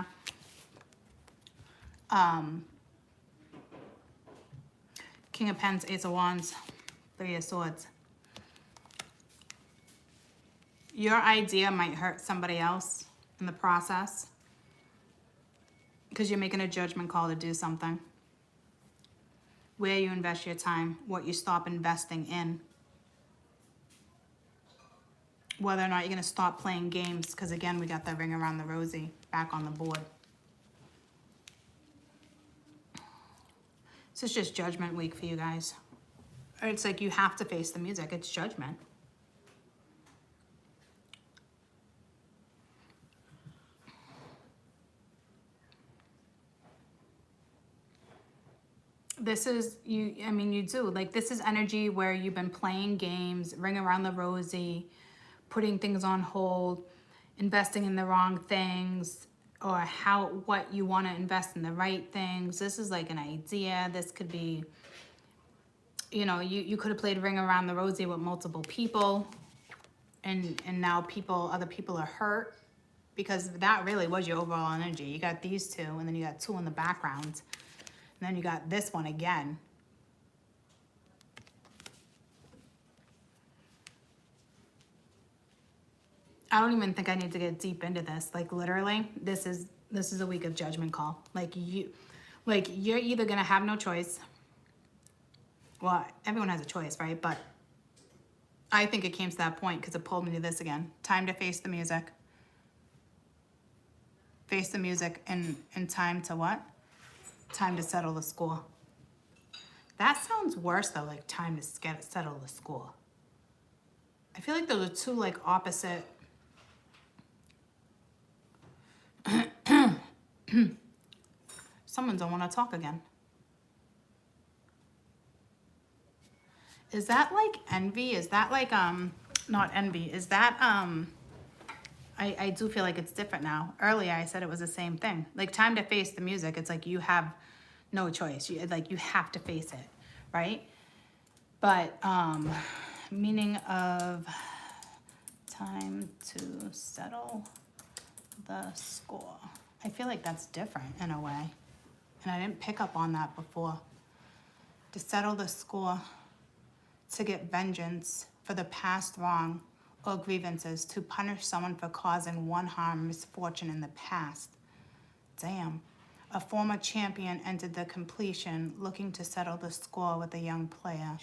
King of Pence, Ace of Wands, Three of Swords. Your idea might hurt somebody else in the process because you're making a judgment call to do something. Where you invest your time, what you stop investing in. Whether or not you're going to stop playing games, because again, we got that ring around the rosy back on the board. This is just judgment week for you guys. It's like you have to face the music. It's judgment. This is, I mean, you do. Like, this is energy where you've been playing games, ring around the rosy, putting things on hold, investing in the wrong things, or what you want to invest in the right things. This is like an idea. This could be, you know, you could have played ring around the rosy with multiple people, and now other people are hurt, because that really was your overall energy. You got these two, and then you got two in the background, and then you got this one again. I don't even think I need to get deep into this. Like, literally, this is a week of judgment call. Like, you're either gonna have no choice. Well, everyone has a choice, right? But I think it came to that point because it pulled me to this again. Time to face the music. Face the music, and time to what? Time to settle the score. That sounds worse though, like time to settle the score. I feel like those are two like opposite. Someone don't want to talk again. Is that like envy? Is that like, not envy. Is that, I do feel like it's different now. Earlier I said it was the same thing. Like, time to face the music. It's like you have no choice. You have to face it, right? But, meaning of time to settle the score. I feel like that's different in a way. And I didn't pick up on that before. To settle the score, to get vengeance for the past wrong or grievances, to punish someone for causing one harm, misfortune in the past. Damn. A former champion entered the completion looking to settle the score with a young player.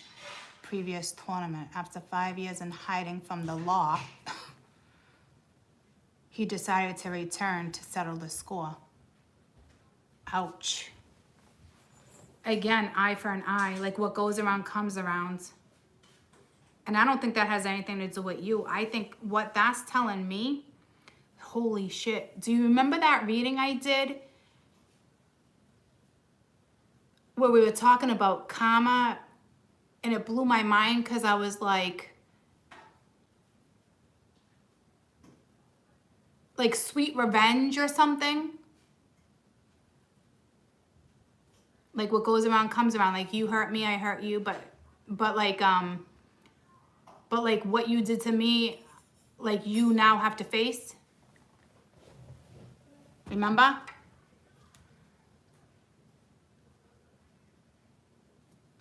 Previous tournament. After 5 years in hiding from the law, he decided to return to settle the score. Ouch. Again, eye for an eye. Like, what goes around comes around. And I don't think that has anything to do with you. I think what that's telling me, holy shit. Do you remember that reading I did where we were talking about karma? And it blew my mind because I was like sweet revenge or something. Like, what goes around comes around. Like, you hurt me, I hurt you, but like what you did to me, like, you now have to face. Remember?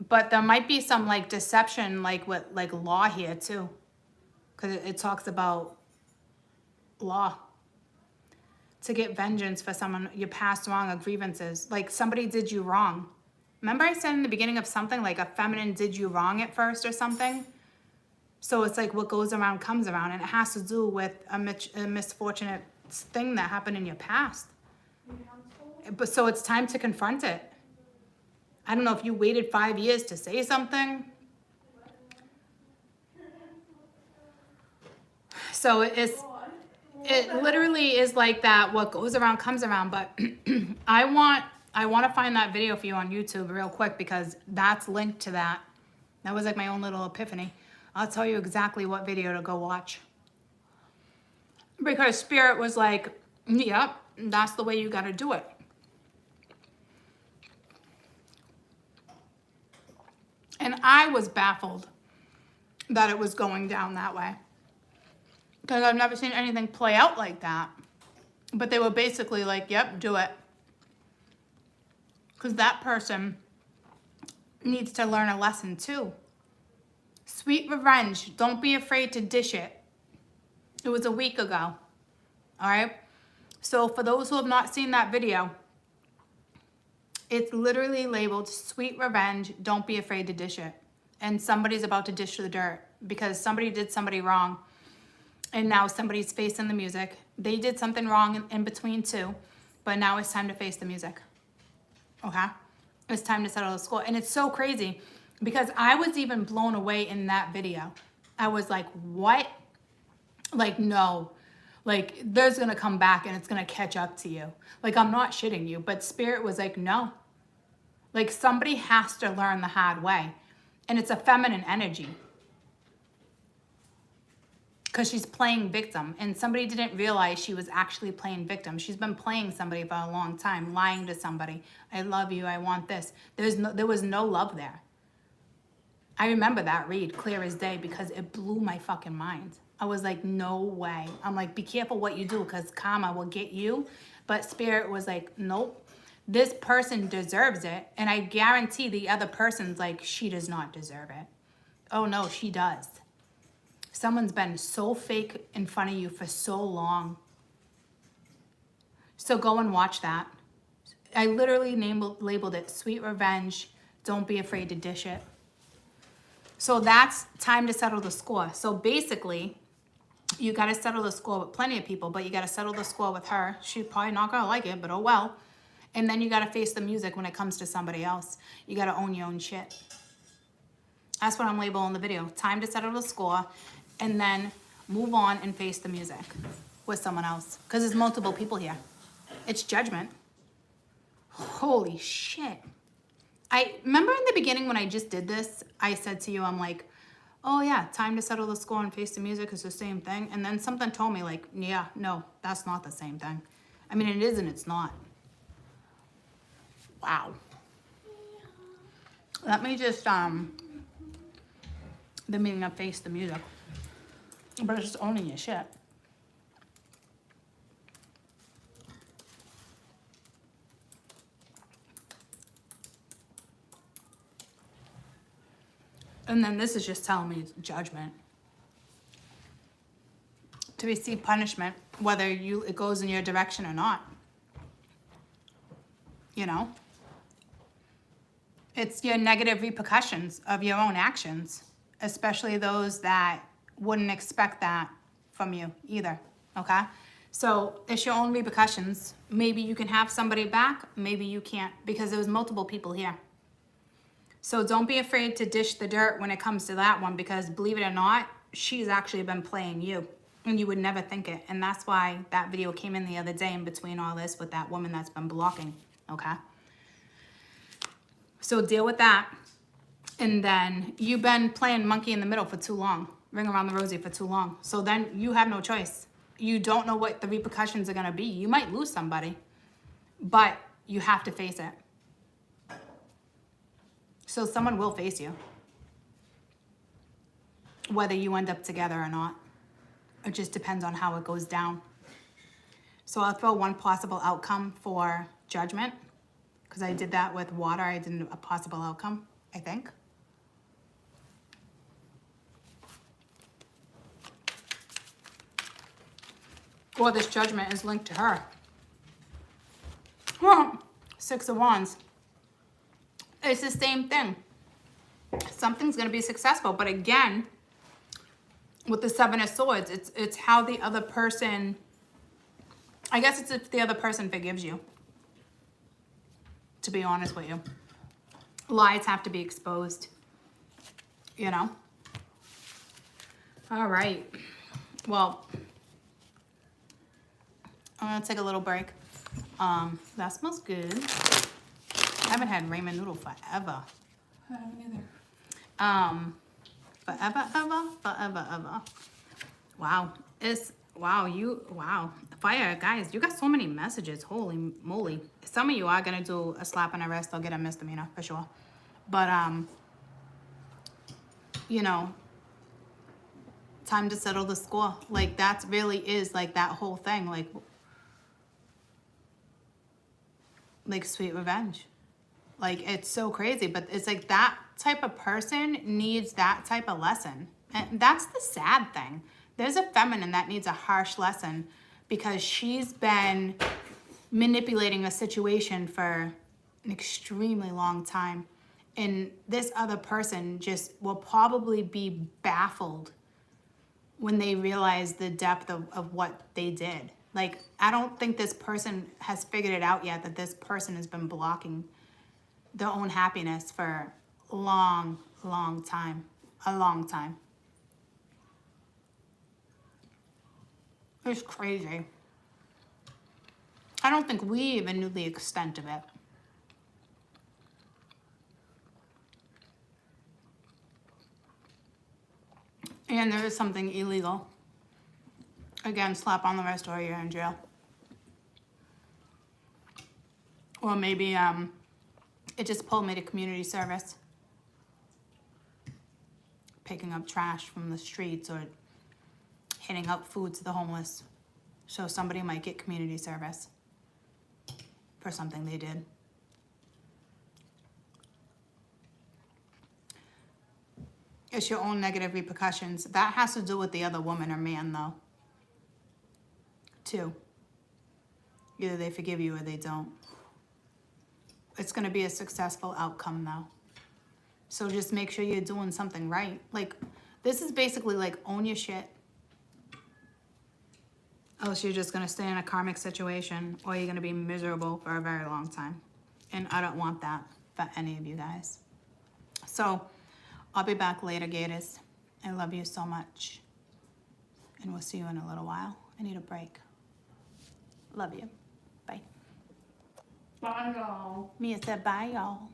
But there might be some like deception, like with like law here too. Because it talks about law. To get vengeance for someone, your past wrong or grievances. Like somebody did you wrong. Remember I said in the beginning of something, like a feminine did you wrong at first or something? So it's like what goes around comes around. And it has to do with a misfortunate thing that happened in your past. But so it's time to confront it. I don't know if you waited 5 years to say something. So it literally is like that. What goes around comes around. But I want to find that video for you on YouTube real quick because that's linked to that. That was like my own little epiphany. I'll tell you exactly what video to go watch. Because Spirit was like, yep, that's the way you got to do it. And I was baffled that it was going down that way. Because I've never seen anything play out like that. But they were basically like, yep, do it. Because that person needs to learn a lesson too. Sweet revenge. Don't be afraid to dish it. It was a week ago. All right? So for those who have not seen that video, it's literally labeled Sweet Revenge, don't be afraid to dish it. And somebody's about to dish the dirt because somebody did somebody wrong. And now somebody's facing the music. They did something wrong in between too. But now it's time to face the music. Okay? It's time to settle the score. And it's so crazy because I was even blown away in that video. I was like, what? Like, no. Like, there's going to come back and it's going to catch up to you. Like, I'm not shitting you. But Spirit was like, no. Like, somebody has to learn the hard way. And it's a feminine energy. Because she's playing victim. And somebody didn't realize she was actually playing victim. She's been playing somebody for a long time. Lying to somebody. I love you. I want this. There was no love there. I remember that read clear as day because it blew my fucking mind. I was like, no way. I'm like, be careful what you do because karma will get you. But Spirit was like, nope. This person deserves it. And I guarantee the other person's like, she does not deserve it. Oh no, she does. Someone's been so fake in front of you for so long. So go and watch that. I literally labeled it Sweet Revenge. Don't be afraid to dish it. So that's time to settle the score. So basically, you got to settle the score with plenty of people, but you got to settle the score with her. She's probably not going to like it, but oh well. And then you got to face the music when it comes to somebody else. You got to own your own shit. That's what I'm labeling the video. Time to settle the score and then move on and face the music with someone else. Because there's multiple people here. It's judgment. Holy shit. I remember in the beginning when I just did this, I said to you, I'm like, oh yeah, time to settle the score and face the music is the same thing. And then something told me like, yeah, no, that's not the same thing. I mean, it is and it's not. Wow. Let me just, the meaning of face the music. But it's just owning your shit. And then this is just telling me judgment. To receive punishment, whether it goes in your direction or not. You know? It's your negative repercussions of your own actions. Especially those that wouldn't expect that from you either. Okay? So it's your own repercussions. Maybe you can have somebody back. Maybe you can't. Because there was multiple people here. So don't be afraid to dish the dirt when it comes to that one because believe it or not, she's actually been playing you and you would never think it. And that's why that video came in the other day in between all this with that woman that's been blocking, okay? So deal with that. And then you've been playing monkey in the middle for too long, ring around the rosy for too long. So then you have no choice. You don't know what the repercussions are gonna be. You might lose somebody, but you have to face it. So someone will face you, whether you end up together or not. It just depends on how it goes down. So I'll throw one possible outcome for judgment, because I did that with water. I did a possible outcome, I think. Or this judgment is linked to her. Well, 6 of Wands. It's the same thing. Something's going to be successful. But again, with the 7 of Swords, it's how the other person... I guess it's if the other person forgives you. To be honest with you. Lies have to be exposed. You know? All right. Well, I'm going to take a little break. That smells good. I haven't had ramen noodle forever. I haven't either. Forever. Wow. Wow. Fire, guys, you got so many messages. Holy moly. Some of you are going to do a slap on the wrist or get a misdemeanor for sure. But, you know, time to settle the score. Like, that really is, like, that whole thing. Like sweet revenge. Like, it's so crazy. But it's like that type of person needs that type of lesson. And that's the sad thing. There's a feminine that needs a harsh lesson because she's been manipulating a situation for an extremely long time. And this other person just will probably be baffled when they realize the depth of what they did. Like, I don't think this person has figured it out yet that this person has been blocking their own happiness for a long time. A long time. It's crazy. I don't think we even knew the extent of it. And there is something illegal. Again, slap on the wrist or you're in jail. Or maybe it just pulled me to community service. Picking up trash from the streets or handing out food to the homeless. So somebody might get community service for something they did. It's your own negative repercussions. That has to do with the other woman or man, though. Too. Either they forgive you or they don't. It's going to be a successful outcome, though. So just make sure you're doing something right. Like, this is basically like own your shit. Else you're just going to stay in a karmic situation or you're going to be miserable for a very long time. And I don't want that for any of you guys. So I'll be back later, Gators. I love you so much. And we'll see you in a little while. I need a break. Love you. Bye. Bye, y'all. Mia said bye, y'all.